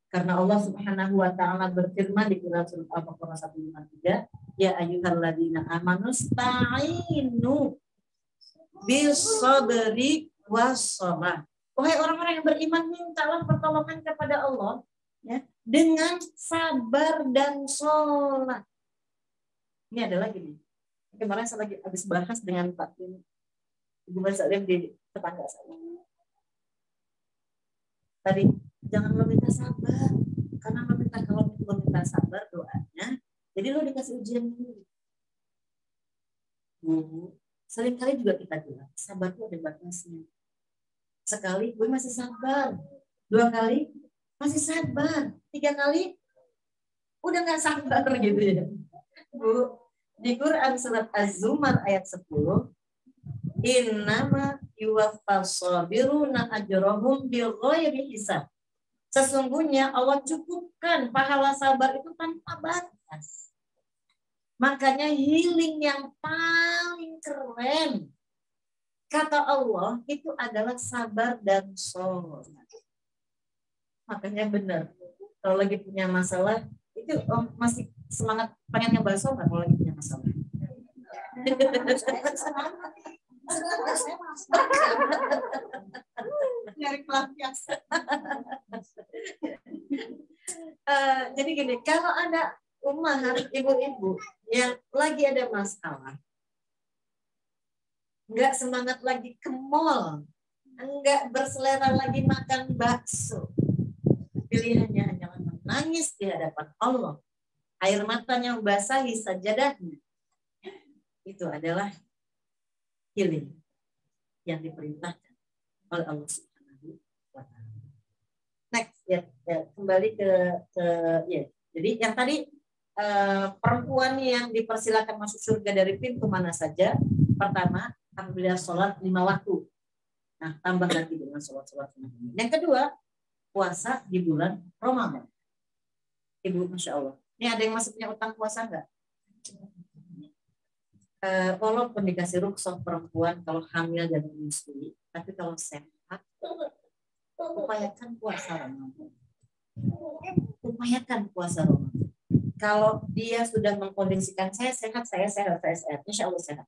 Karena Allah Subhanahu wa taala berfirman di Quran surah Al-Baqarah 153, ya ayyuhalladzina amanu sta'inu bis-sabri was-shalah. Wahai orang-orang yang beriman, mintalah pertolongan kepada Allah ya, dengan sabar dan sholat. Ini adalah gini. Kemarin saya lagi habis bahas dengan Pak Ibu Mas Salim di tetangga saya. Tadi jangan meminta sabar, karena kalau meminta sabar doanya, jadi lo dikasih ujian dulu. Seringkali juga kita bilang sabar itu ada batasnya. Sekali gue masih sabar, 2 kali masih sabar, 3 kali udah nggak sabar gitu ya. Bu, di Quran surat Az-Zumar ayat 10, innama yuwaffas sabiruna ajrahum bighairi hisab. Sesungguhnya Allah cukupkan pahala sabar itu tanpa batas. Makanya healing yang paling keren, kata Allah, itu adalah sabar dan sholat. Makanya benar, kalau lagi punya masalah, itu masih semangat pengen ngebahas sholat kalau lagi punya masalah. Nyari pelampiasan. Jadi gini, kalau ada ummahat, ibu-ibu yang lagi ada masalah, nggak semangat lagi ke mall, nggak berselera lagi makan bakso, pilihannya hanyalah menangis di hadapan Allah, air matanya membasahi sajadahnya, itu adalah healing yang diperintahkan oleh Allah Subhanahu wa taala. Next ya, kembali ke ya. Jadi yang tadi perempuan yang dipersilakan masuk surga dari pintu mana saja. Pertama, apabila sholat 5 waktu. Nah, Nah, tambah lagi dengan sholat-sholat. Yang kedua, puasa di bulan Ramadan. Ibu, Masya Allah. Ini ada yang masih punya utang puasa nggak? Walaupun dikasih rukhsah perempuan kalau hamil dan menyusui, tapi kalau sehat, upayakan puasa Ramadan. Upayakan puasa Ramadan. Kalau dia sudah mengkondisikan saya sehat, insya Allah sehat.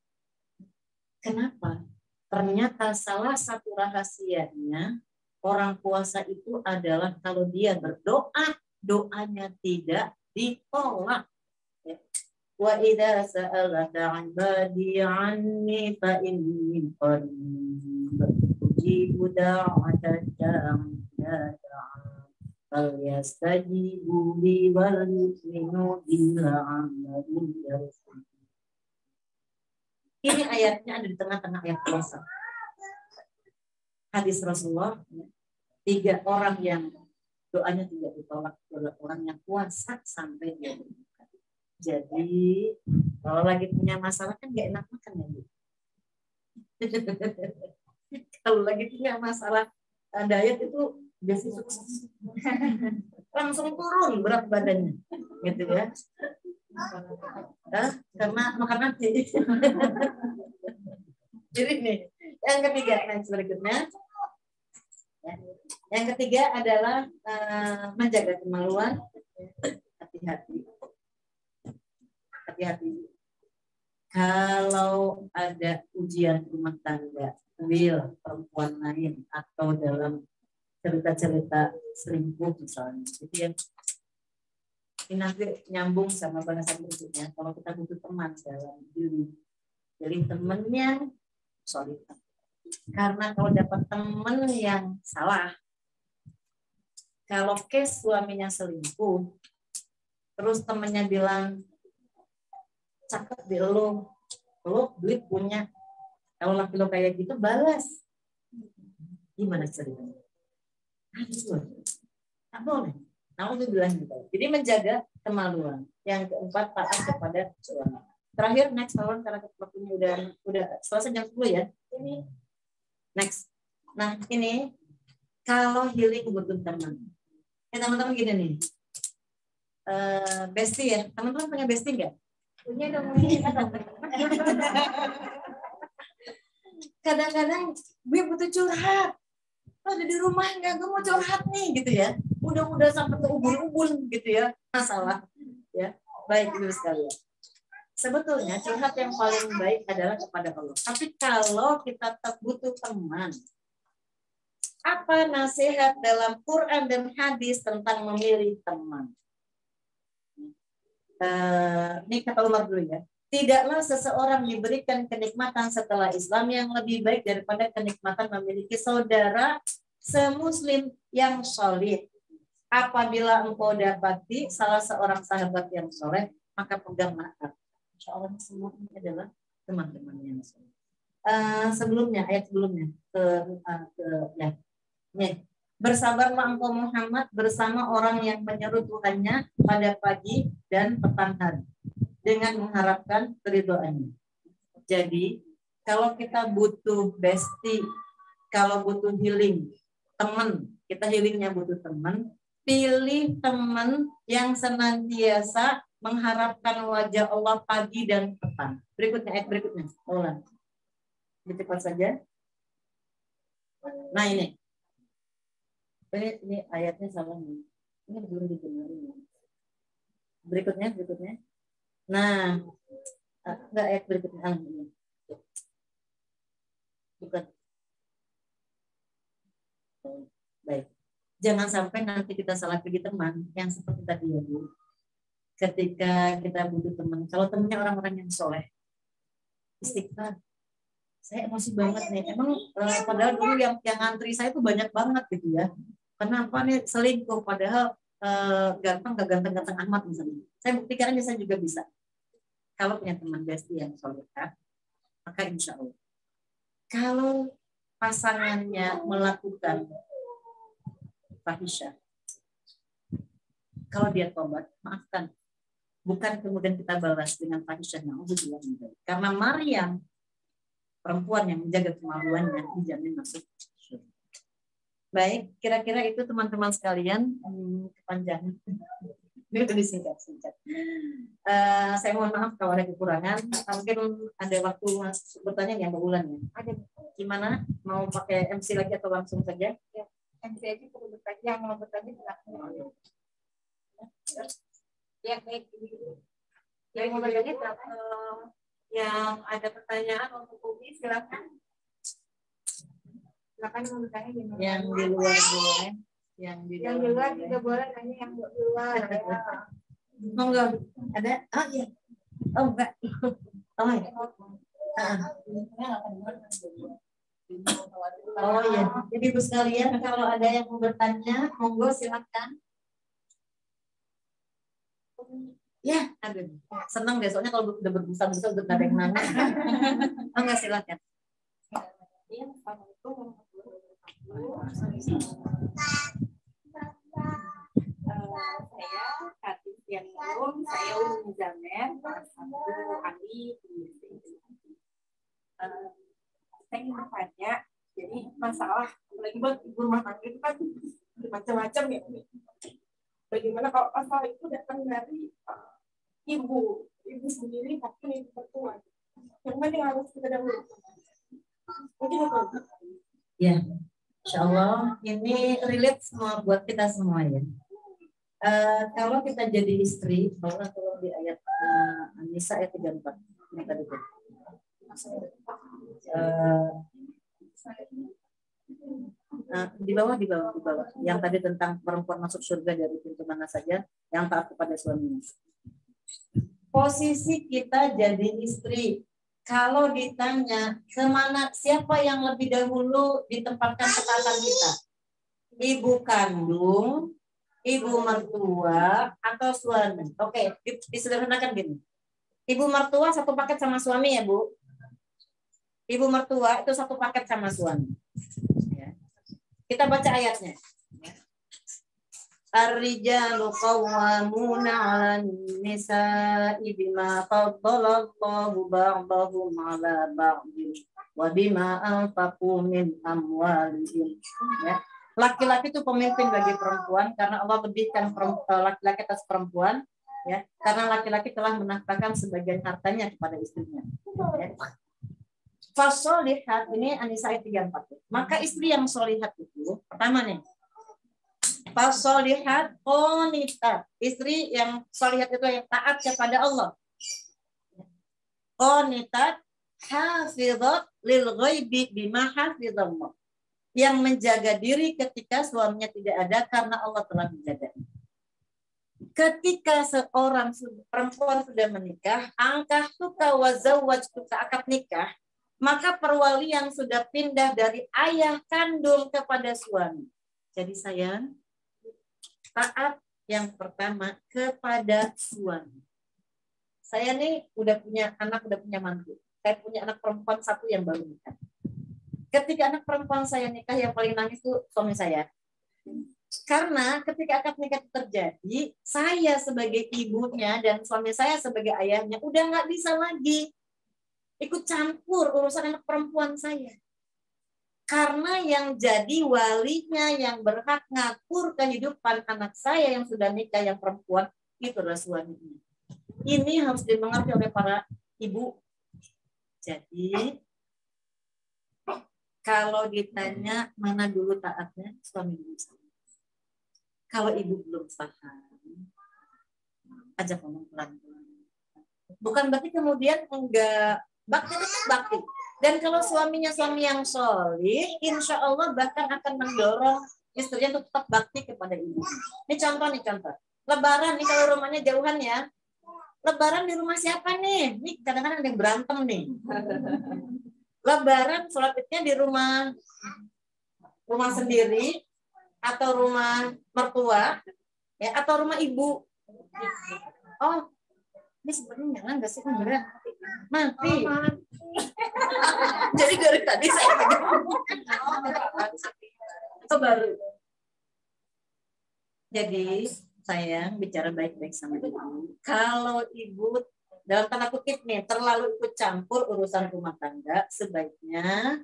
Kenapa? Ternyata salah satu rahasianya orang puasa itu adalah kalau dia berdoa, doanya tidak ditolak. Wa idza sa'alaka 'ibadi 'anni fa inni qarib ujibu da'wata da'i idza da'a falyastajibu li wal yu'minu la'allahum yarshudun. Ini ayatnya ada di tengah-tengah ayat puasa. Hadis Rasulullah, 3 orang yang doanya tidak ditolak adalah orang yang puasa sampai dia berbuka. Jadi kalau lagi punya masalah kan nggak enak makan ya Bu. Kalau lagi punya masalah diet itu biasanya langsung turun berat badannya, gitu ya. Karena makan nanti. Jadi nih, yang ketiga, next berikutnya. Yang ketiga adalah menjaga kemaluan. Hati-hati. Kalau ada ujian rumah tangga, perempuan lain, atau dalam cerita-cerita selingkuh misalnya, itu yang ini nanti nyambung sama bahasan berikutnya. Kalau kita butuh teman dalam diri, jadi temennya solid. Karena kalau dapat teman yang salah, kalau case suaminya selingkuh, terus temennya bilang, cakep deh lo duit punya, kalau laki lo kayak gitu balas, gimana ceritanya? Tak boleh. Nah, aku bilang gitu. Jadi menjaga kemaluan. Yang keempat, taat kepada suami. Terakhir, next tahun karena waktunya udah selesai jam 10 ya. Ini next. Nah, ini kalau healing butuh teman. Teman-teman gini nih. Bestie ya. Teman-teman punya bestie nggak? Punya dong. Kadang-kadang gue butuh curhat. Ada di rumah nggak? Gue mau curhat nih gitu ya. Udah sampai ke ubun-ubun gitu ya. Masalah ya. Baik Ibu sekalian. Sebetulnya curhat yang paling baik adalah kepada Allah. Tapi kalau kita tetap butuh teman, apa nasihat dalam Quran dan hadis tentang memilih teman? Ini kata Umar dulu ya. Tidaklah seseorang diberikan kenikmatan setelah Islam yang lebih baik daripada kenikmatan memiliki saudara semuslim yang solid. Apabila engkau dapati salah seorang sahabat yang soleh, maka pegang erat. Insya Allah semua ini adalah teman-teman yang soleh. Sebelumnya, ayat sebelumnya, bersabarlah engkau Muhammad bersama orang yang menyeru Tuhannya pada pagi dan petang hari dengan mengharapkan keridhaannya. Jadi kalau kita butuh bestie, kalau butuh healing, teman, kita healingnya butuh teman, pilih teman yang senantiasa mengharapkan wajah Allah pagi dan petang. Berikutnya, ayat berikutnya. Ulang. Cepat saja. Nah ini ayatnya salah nih. Ini belum dibenarin. Berikutnya. Nah, enggak ayat berikutnya. Ini. Bukan. Baik. Jangan sampai nanti kita salah pilih teman yang seperti tadi ya Bu. Ketika kita butuh teman, kalau temannya orang-orang yang soleh, istighfar. Saya emosi banget nih. Emang padahal dulu yang ngantri saya tuh banyak banget gitu ya. Kenapa nih selingkuh? Padahal ganteng gak ganteng-ganteng amat misalnya. Saya buktikan aja saya juga bisa. Kalau punya teman bestie yang soleh, maka insya Allah. Kalau pasangannya melakukan fahisyah, kalau dia tobat, maafkan. Bukan kemudian kita balas dengan fahisyah. Karena Maryam perempuan yang menjaga kemaluannya dijamin masuk surga. Baik, kira-kira itu teman-teman sekalian, kepanjangan. Itu disingkat-singkat. Saya mohon maaf kalau ada kekurangan. Mungkin ada waktu bertanya yang berulang ya. Ada. Gimana? Mau pakai MC lagi atau langsung saja? Ya, MC aja perlu bertanya. Yang mau bertanya silakan. Ya, baik. Yang mau bertanya silakan. Yang ada pertanyaan untuk Umi silakan. Silakan mau bertanya gimana? Yang di luar boleh. Yang di luar juga boleh tanya yang di luar. Oh enggak ada? Oh iya. Oh enggak. Oh iya. Oh iya. Jadi ibu sekalian kalau ada yang mau bertanya, monggo silakan. Ya, aduh. Senang deh soalnya kalau udah berbusa-busa udah ada yang nanya. Oh enggak, silakan. Saya Katis yang belum, saya Umi Zamer, satu kali saya ingin bertanya, jadi masalah apalagi buat ibu rumah tangga itu kan macam-macam ya. Bagaimana kalau masalah itu datang dari ibu sendiri maupun ibu mertua, yang mana yang harus kita dahulukan? Mungkin itu. Ya, insya Allah ini relate semua buat kita semua ya. Kalau kita jadi istri, kalau di ayat An-Nisa ayat 34 ini tadi tuh. Di bawah yang tadi tentang perempuan masuk surga dari pintu mana saja yang taat kepada suaminya. Posisi kita jadi istri, kalau ditanya kemana, siapa yang lebih dahulu ditempatkan ketaatan kita, ibu kandung, ibu mertua, atau suami? Oke, disederhanakan gini, ibu mertua satu paket sama suami ya Bu. Ibu mertua itu satu paket sama suami. Ya. Kita baca ayatnya. Ar-rijalu qawwamuna 'alan nisa'i bima faddalallahu ba'dahum 'ala ba'din wa bima anfaqu min amwalihim. Ya. Laki-laki itu pemimpin bagi perempuan karena Allah lebihkan laki-laki atas perempuan, ya. Karena laki-laki telah menafkahkan sebagian hartanya kepada istrinya. Ya. Fasolihat ini An-Nisa ayat 34. Maka istri yang solihat itu pertama nih. Fasolihat qonitat. Istri yang solihat itu yang taat kepada Allah. Qonitat hafizat lil ghaibi bima hafizallah. Yang menjaga diri ketika suaminya tidak ada karena Allah telah menjaga. Ketika seorang perempuan sudah menikah, angkah tuka wa zawwajtuka, akad nikah, maka perwalian sudah pindah dari ayah kandung kepada suami. Jadi sayang, taat yang pertama kepada suami. Saya nih udah punya anak, udah punya mantu. Saya punya anak perempuan satu yang baru nikah. Ketika anak perempuan saya nikah, yang paling nangis itu suami saya. Karena ketika akad nikah terjadi, saya sebagai ibunya dan suami saya sebagai ayahnya udah nggak bisa lagi ikut campur urusan anak perempuan saya. Karena yang jadi walinya, yang berhak ngatur kehidupan anak saya yang sudah nikah, yang perempuan, itu adalah suaminya. Ini harus dimengerti oleh para ibu. Jadi, kalau ditanya mana dulu taatnya, suami dulu. Kalau ibu belum paham, ajak ngomong pelan-pelan. Bukan berarti kemudian enggak bakti, tetap bakti. Dan kalau suaminya suami yang solih, insya Allah bahkan akan mendorong istrinya untuk tetap bakti kepada ibu. Ini contoh. Lebaran nih kalau rumahnya jauhan ya. Lebaran di rumah siapa nih? Nih kadang-kadang ada yang berantem nih. Lebaran sholat idnya di rumah sendiri atau rumah mertua ya, atau rumah ibu. Oh, ini sebenarnya nyala nggak sih? Beneran mati. Jadi dari tadi saya baru. Jadi sayang bicara baik-baik sama ibu. Kalau ibu dalam tanda kutip nih, terlalu ikut campur urusan rumah tangga, sebaiknya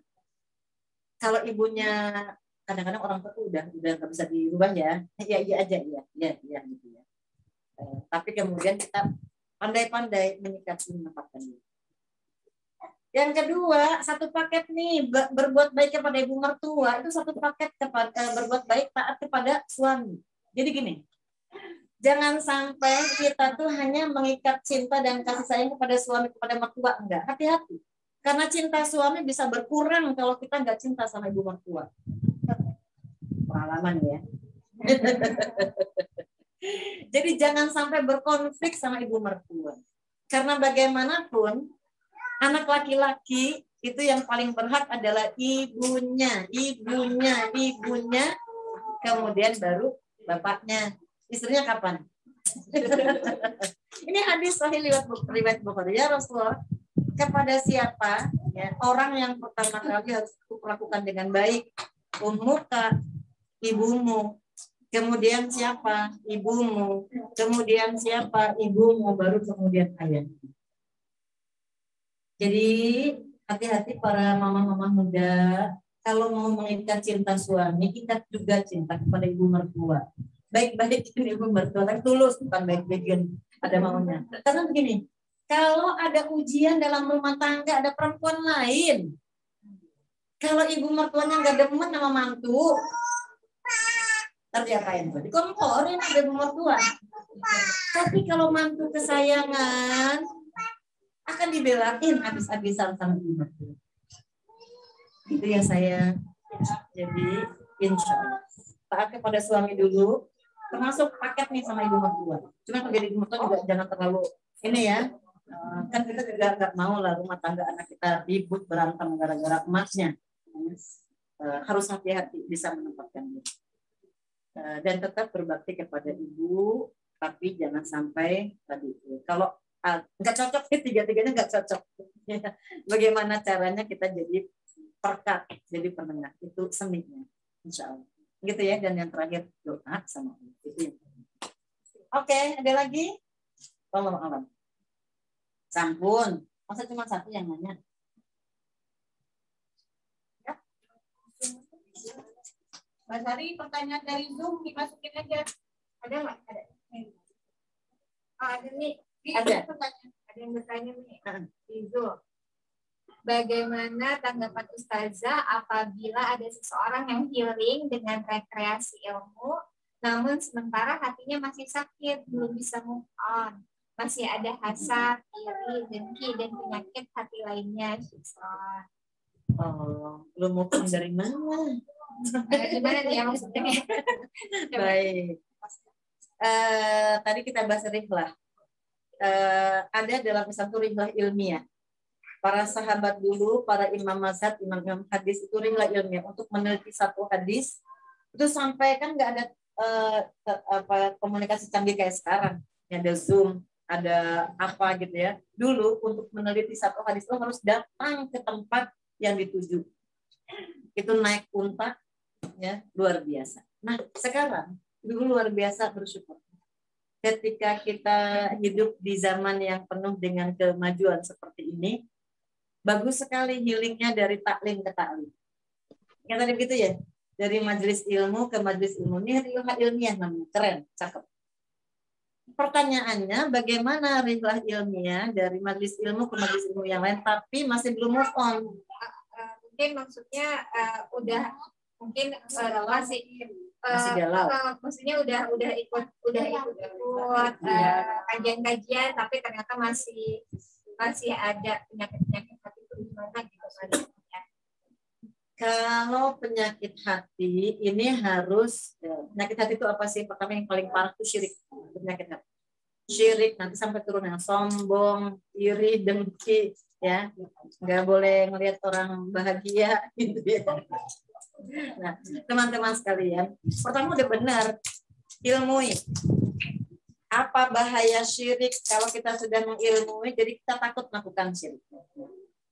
kalau ibunya, kadang-kadang orang tua tuh udah nggak bisa dirubah ya, iya aja, iya gitu ya. Tapi kemudian kita pandai-pandai menyikapi menempatkan diri. Yang kedua, satu paket nih, berbuat baik kepada ibu mertua, itu satu paket berbuat baik taat kepada suami. Jadi gini, jangan sampai kita tuh hanya mengikat cinta dan kasih sayang kepada suami, kepada mertua. Enggak, hati-hati. Karena cinta suami bisa berkurang kalau kita nggak cinta sama ibu mertua. Pengalaman ya. Jadi jangan sampai berkonflik sama ibu mertua. Karena bagaimanapun, anak laki-laki itu yang paling berhak adalah ibunya, kemudian baru bapaknya. Istrinya kapan? Ini hadis sahih riwayat Bukhari. Ya Rasulullah, kepada siapa ya, orang yang pertama kali harus lakukan dengan baik? Ummuka, ibumu. Kemudian siapa? Ibumu. Kemudian siapa? Ibumu. Baru kemudian ayah. Jadi hati-hati para mama-mama muda, kalau mau mengikat cinta suami, kita juga cinta kepada ibu mertua. Baik-baikin ibu mertua, tapi tulus, bukan baik-baikin ada maunya. Karena begini, kalau ada ujian dalam rumah tangga, ada perempuan lain. Kalau ibu mertuanya nggak demen sama mantu, terdiapain tuh? Dikomporin ada ibu mertua. Tapi kalau mantu kesayangan, akan dibelain habis-habisan sama ibu mertua. Itu yang saya, jadi insya Allah taat kepada suami dulu, termasuk paket nih sama ibu mertua. Cuma kalau jadi ibu mertua juga jangan terlalu ini ya, kan kita juga nggak mau lah rumah tangga anak kita ribut berantem gara-gara emasnya. Harus hati-hati bisa menempatkan diri dan tetap berbakti kepada ibu, tapi jangan sampai tadi kalau nggak cocok, tiga-tiganya nggak cocok. Bagaimana caranya kita jadi perkat, jadi penengah, itu seninya, insya Allah. Gitu ya, dan yang terakhir doa sama Allah. Itu yang oke, ada lagi? Tolong alam. Sampun, masa cuma satu yang nanya? Ya. Mbak Sari, pertanyaan dari Zoom dimasukin aja. Ada nggak? Ada. Ada nih. Ada yang bertanya nih di Zoom. Bagaimana tanggapan Ustazah apabila ada seseorang yang healing dengan rekreasi ilmu, namun sementara hatinya masih sakit, belum bisa move on, masih ada hasad, iri, dengki, dan penyakit hati lainnya. Belum move on dari mana? Gimana nih ya maksudnya? Baik. Tadi kita bahas rihlah. Ada dalam satu rihlah ilmiah. Para sahabat dulu, para imam mazhab, imam hadis itu rihlah ilmiah untuk meneliti satu hadis. Itu sampai kan nggak ada komunikasi canggih kayak sekarang. Ada Zoom, ada apa gitu ya. Dulu untuk meneliti satu hadis itu harus datang ke tempat yang dituju. Itu naik unta, ya luar biasa. Nah sekarang dulu luar biasa bersyukur. Ketika kita hidup di zaman yang penuh dengan kemajuan seperti ini, bagus sekali healingnya dari taklim ke taklim. Yang tadi begitu ya, dari majelis ilmu ke majelis ilmu. Ini rihlah ilmiah namanya, keren, cakep. Pertanyaannya, bagaimana rihlah ilmiah dari majelis ilmu ke majelis ilmu yang lain, tapi masih belum move on? Mungkin maksudnya mungkin masih galau. Maksudnya udah ikut kajian-kajian, tapi ternyata masih ada penyakit hati itu gimana gitu kan? Kalau penyakit hati ini harus, penyakit hati itu apa sih? Pertama yang paling parah itu syirik, penyakit hati. Syirik nanti sampai turun yang sombong, iri, dengki, ya nggak boleh melihat orang bahagia gitu ya. Nah teman-teman sekalian, pertama udah benar ilmui apa bahaya syirik. Kalau kita sudah mengilmui, jadi kita takut melakukan syirik.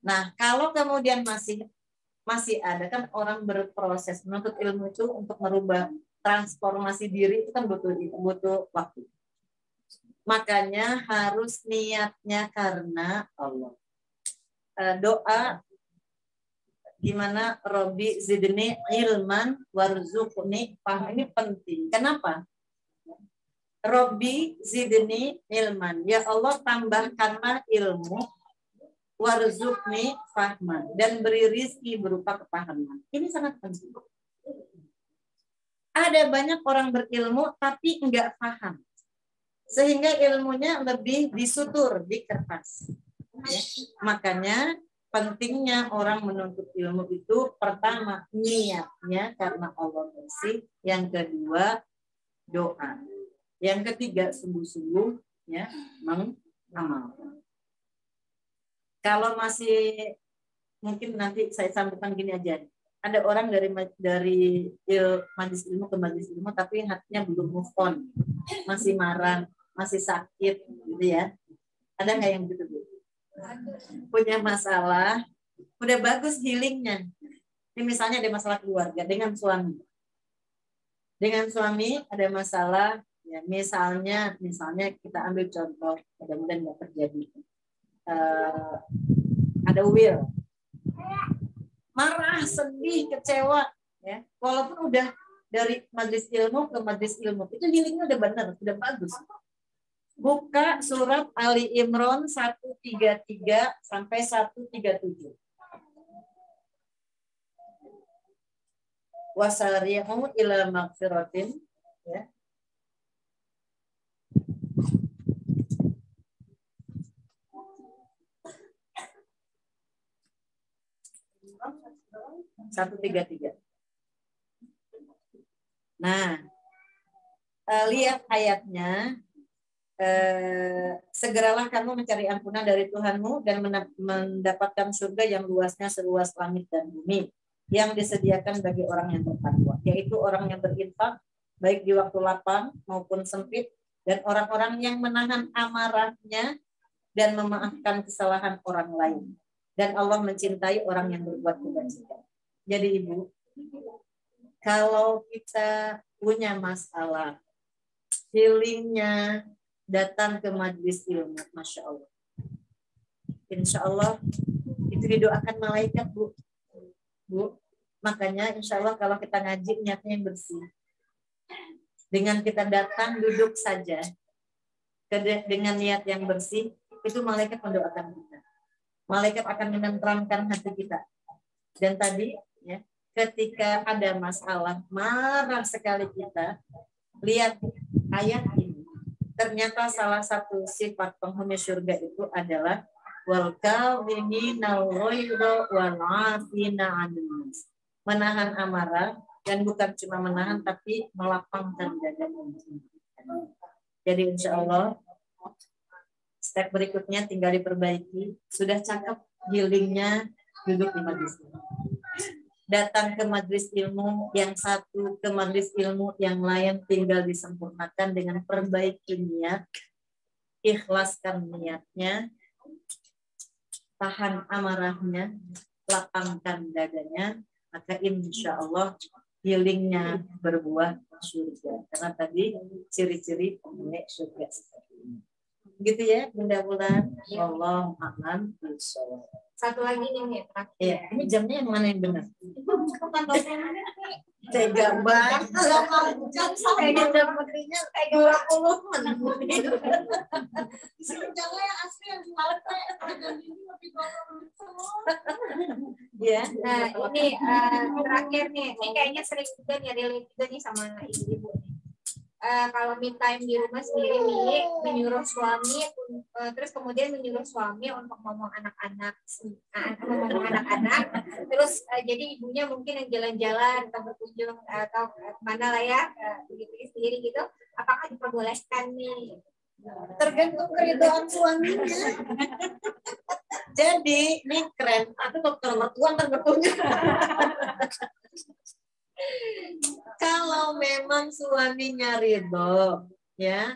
Nah kalau kemudian masih ada kan orang berproses menuntut ilmu itu untuk merubah transformasi diri, itu kan butuh waktu. Makanya harus niatnya karena Allah. Doa gimana? Robbi zidni ilman warzuqni fahman, ini penting. Kenapa? Robbi zidni ilman, ya Allah tambahkanlah ilmu, warzuqni fahman, dan beri rizki berupa kepahaman. Ini sangat penting. Ada banyak orang berilmu tapi enggak paham, sehingga ilmunya lebih disutur di kertas. Ya. Makanya pentingnya orang menuntut ilmu itu, pertama niatnya karena Allah bersih, yang kedua doa, yang ketiga sungguh-sungguh ya mengamalkan. Kalau masih mungkin nanti saya sampaikan gini aja. Ada orang dari majelis ilmu ke majelis ilmu tapi hatinya belum move on, masih marah, masih sakit gitu ya. Ada nggak yang gitu, Bu? Punya masalah, udah bagus healingnya. Ini misalnya ada masalah keluarga dengan suami. Dengan suami ada masalah, ya misalnya kita ambil contoh, mudah-mudahan nggak terjadi. Ada will, marah, sedih, kecewa, ya. Walaupun udah dari majelis ilmu ke majelis ilmu, itu healingnya udah benar, udah bagus. Buka surat Ali Imran 133 sampai 137. Wasari'u ila magfiratin, ya. Satu tiga. Nah, lihat ayatnya. Segeralah kamu mencari ampunan dari Tuhanmu dan mendapatkan surga yang luasnya seluas langit dan bumi, yang disediakan bagi orang yang bertakwa, yaitu orang yang berinfak baik di waktu lapang maupun sempit, dan orang-orang yang menahan amarahnya dan memaafkan kesalahan orang lain. Dan Allah mencintai orang yang berbuat kebajikan. Jadi Ibu, kalau kita punya masalah, healingnya datang ke majelis ilmu, Masya Allah. Insya Allah itu didoakan malaikat, Bu. Makanya insya Allah kalau kita ngaji niatnya yang bersih. Dengan kita datang duduk saja dengan niat yang bersih, itu malaikat mendoakan kita. Malaikat akan menenteramkan hati kita. Dan tadi ya, ketika ada masalah, marah sekali kita, lihat ayat ini. Ternyata salah satu sifat penghuni surga itu adalah wal kaziminal ghaidha wal 'afina 'anil nas. Menahan amarah, dan bukan cuma menahan tapi melapangkan dada. Jadi insya Allah step berikutnya tinggal diperbaiki. Sudah cakep healingnya, duduk di majelis ilmu. Datang ke majelis ilmu yang satu, ke majelis ilmu yang lain tinggal disempurnakan dengan perbaiki niat, ikhlaskan niatnya, tahan amarahnya, lapangkan dadanya, maka insya Allah healingnya berbuah surga. Karena tadi ciri-ciri penghuni surga seperti ini. Gitu ya, mudah-mudahan Allah a'lam bishawab. Satu lagi nih terakhir. Ya, ini jamnya yang mana yang benar? Tega banget. Kayaknya dapetnya 20 menit. Jangan yang asli yang ya. Nah, ini terakhir nih. Ini kayaknya sering juga nih relate juga nih sama ibu-ibu. Kalau me time di rumah sendiri nih, menyuruh suami, terus kemudian menyuruh suami untuk ngomong anak-anak, terus jadi ibunya mungkin yang jalan-jalan atau berkunjung atau kemana lah ya, begitu sendiri gitu, apakah diperbolehkan nih? Tergantung keridhaan suaminya. Jadi ini keren. Aku dokter mertua terbetunya. Kalau memang suaminya ridho, ya,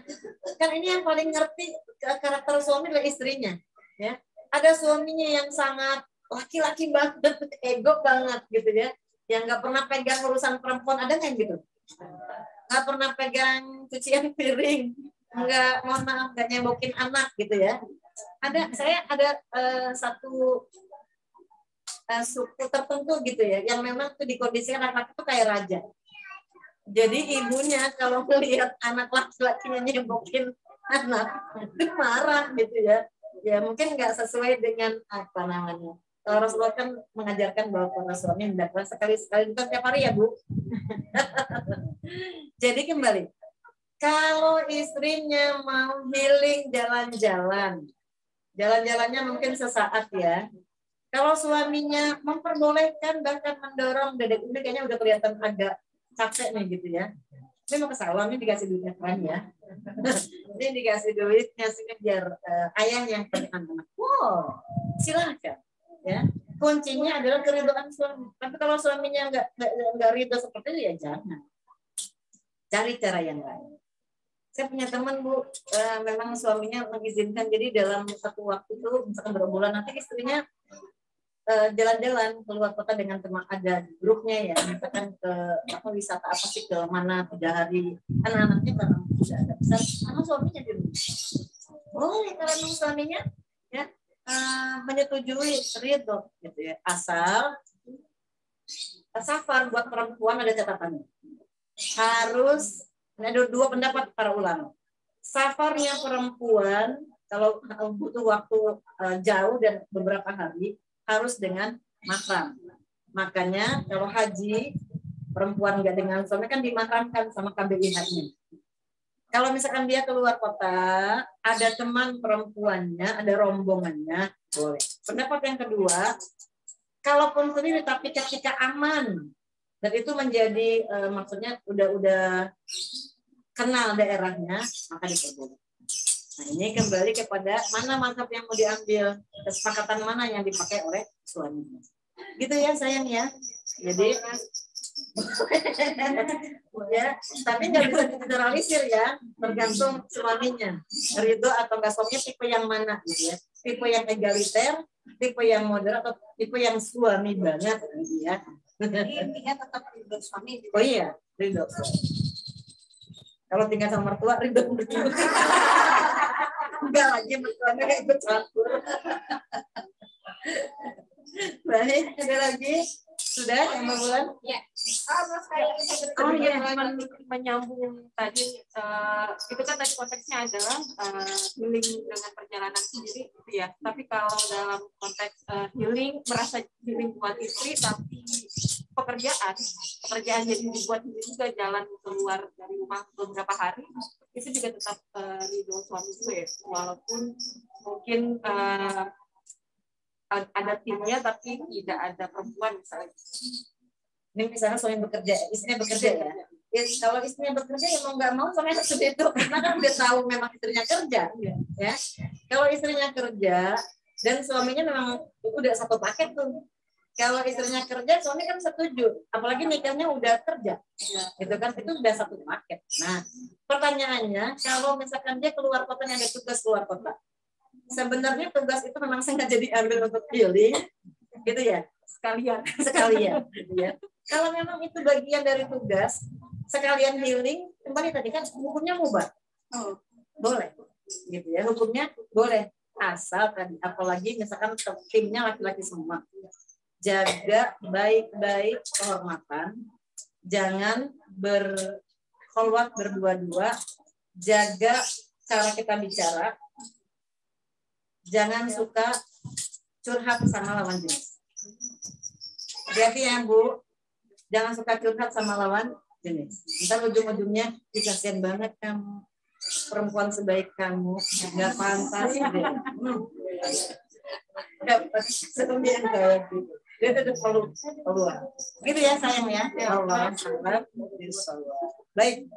kan ini yang paling ngerti karakter suami adalah istrinya, ya. Ada suaminya yang sangat laki-laki banget, ego banget, gitu ya, yang nggak pernah pegang urusan perempuan, ada nggak gitu? Nggak pernah pegang cucian piring, mohon maaf, nggak nyebokin anak gitu ya. Saya ada satu suku tertentu gitu ya, yang memang tuh dikondisikan anak itu kayak raja. Jadi ibunya kalau melihat anak laki-lakinya nyebokin anak, itu marah gitu ya. Ya mungkin nggak sesuai dengan apa namanya. Rasulullah kan mengajarkan bahwa para suami hendaklah sekali-sekali, bukan tiap hari ya Bu. Jadi kembali, kalau istrinya mau healing jalan-jalan, jalan-jalannya mungkin sesaat ya. Kalau suaminya memperbolehkan bahkan mendorong, dedek ini kayaknya udah kelihatan agak capek nih gitu ya. Ini mau ke salon, ini dikasih duitnya kan ya. Ini dikasih duitnya sih biar ayah yang punya anak. Wow, silahkan. Ya, kuncinya adalah keridhaan suami. Tapi kalau suaminya nggak ridho seperti itu ya jangan. Cari cara yang lain. Saya punya teman Bu, memang suaminya mengizinkan, jadi dalam satu waktu itu misalkan berbulan nanti istrinya jalan-jalan keluar kota dengan teman, ada grupnya ya, misalkan ke wisata apa sih, ke mana 3 hari. Anak-anaknya karena sudah ada besar, sama suaminya di rumah. Boleh karena suaminya ya menyetujui, ridho gitu ya. Asal safar buat perempuan ada catatannya. Harus ada 2 pendapat para ulama. Safarnya perempuan kalau butuh waktu jauh dan beberapa hari harus dengan mahram. Makanya kalau haji perempuan nggak dengan suami kan dimahramkan sama KBIH-nya. Kalau misalkan dia keluar kota, ada teman perempuannya, ada rombongannya, boleh. Pendapat yang kedua, kalaupun sendiri tapi ketika aman, dan itu menjadi maksudnya udah kenal daerahnya, maka diperbolehkan. Nah ini kembali kepada mana mazhab yang mau diambil, kesepakatan mana yang dipakai oleh suaminya. Gitu ya sayang ya. Jadi ya, tapi nggak bisa generalisir ya, tergantung suaminya ridho atau nggak. Suaminya tipe yang mana gitu ya, tipe yang egaliter, tipe yang moderat, atau tipe yang suami banget gitu ya. Jadi intinya tetap ridho suami. Oh iya, ridho. Kalau tinggal sama mertua ridho mertua. Enggak lagi mertuanya kayak ikut campur. Baik, ada lagi? Sudah yang bulan? Ya. Oh iya, menyambung tadi itu kan tadi konteksnya adalah healing dengan perjalanan sendiri gitu ya. Tapi kalau dalam konteks healing, merasa healing buat istri tapi pekerjaan jadi dibuat juga jalan keluar dari rumah beberapa hari, itu juga tetap ridho suami gue, walaupun mungkin ada timnya tapi tidak ada perempuan misalnya. Ini misalnya suami bekerja, istrinya bekerja ya. Kalau istrinya bekerja ya mau nggak mau suami harus itu, karena kan udah tahu memang istrinya kerja, ya. Kalau istrinya kerja dan suaminya memang udah satu paket tuh. Kalau istrinya kerja, suami kan setuju. Apalagi nikahnya udah kerja, gitu kan? Itu udah satu paket. Nah, pertanyaannya, kalau misalkan dia keluar kota, ada tugas keluar kota, sebenarnya tugas itu memang sengaja diambil untuk healing, gitu ya? Sekalian, gitu ya. Kalau memang itu bagian dari tugas, sekalian healing, kembali tadi kan hukumnya mubah, boleh, gitu ya. Hukumnya boleh, asal tadi, apalagi misalkan timnya laki-laki semua. Jaga baik-baik kehormatan, jangan berkholwat berdua-dua, jaga cara kita bicara, jangan suka curhat sama lawan jenis. Hati-hati ya Bu, jangan suka curhat sama lawan jenis. Ntar ujung-ujungnya kasihan banget kamu, perempuan sebaik kamu, nggak pantas deh. Dapat serumian kayak gitu. Dia udah keluar. Gitu ya sayang ya. Allah sabar. Baik.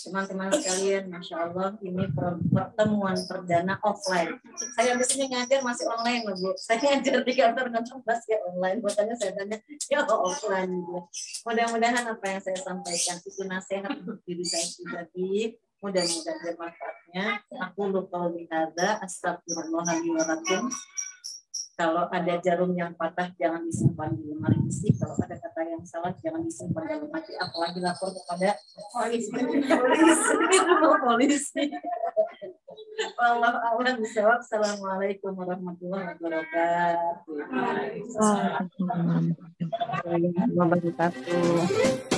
Teman-teman sekalian, Masya Allah, ini pertemuan perdana offline. Saya di sini ngajar masih online loh Bu. Saya ngajar di kantor masih online. Makanya saya tanya, ya offline gitu. Mudah-mudahan apa yang saya sampaikan itu nasihat untuk diri saya pribadi. Mudah-mudahan bermanfaatnya. Aku lupa bihadza, astagfirullahaladzim. Kalau ada jarum yang patah jangan disimpan di lemari besi. Kalau ada kata yang salah jangan disimpan dalam hati, apalagi lapor kepada polisi. Allah a'lam bishawab. Assalamualaikum warahmatullahi wabarakatuh. Waalaikumsalam warahmatullahi wabarakatuh.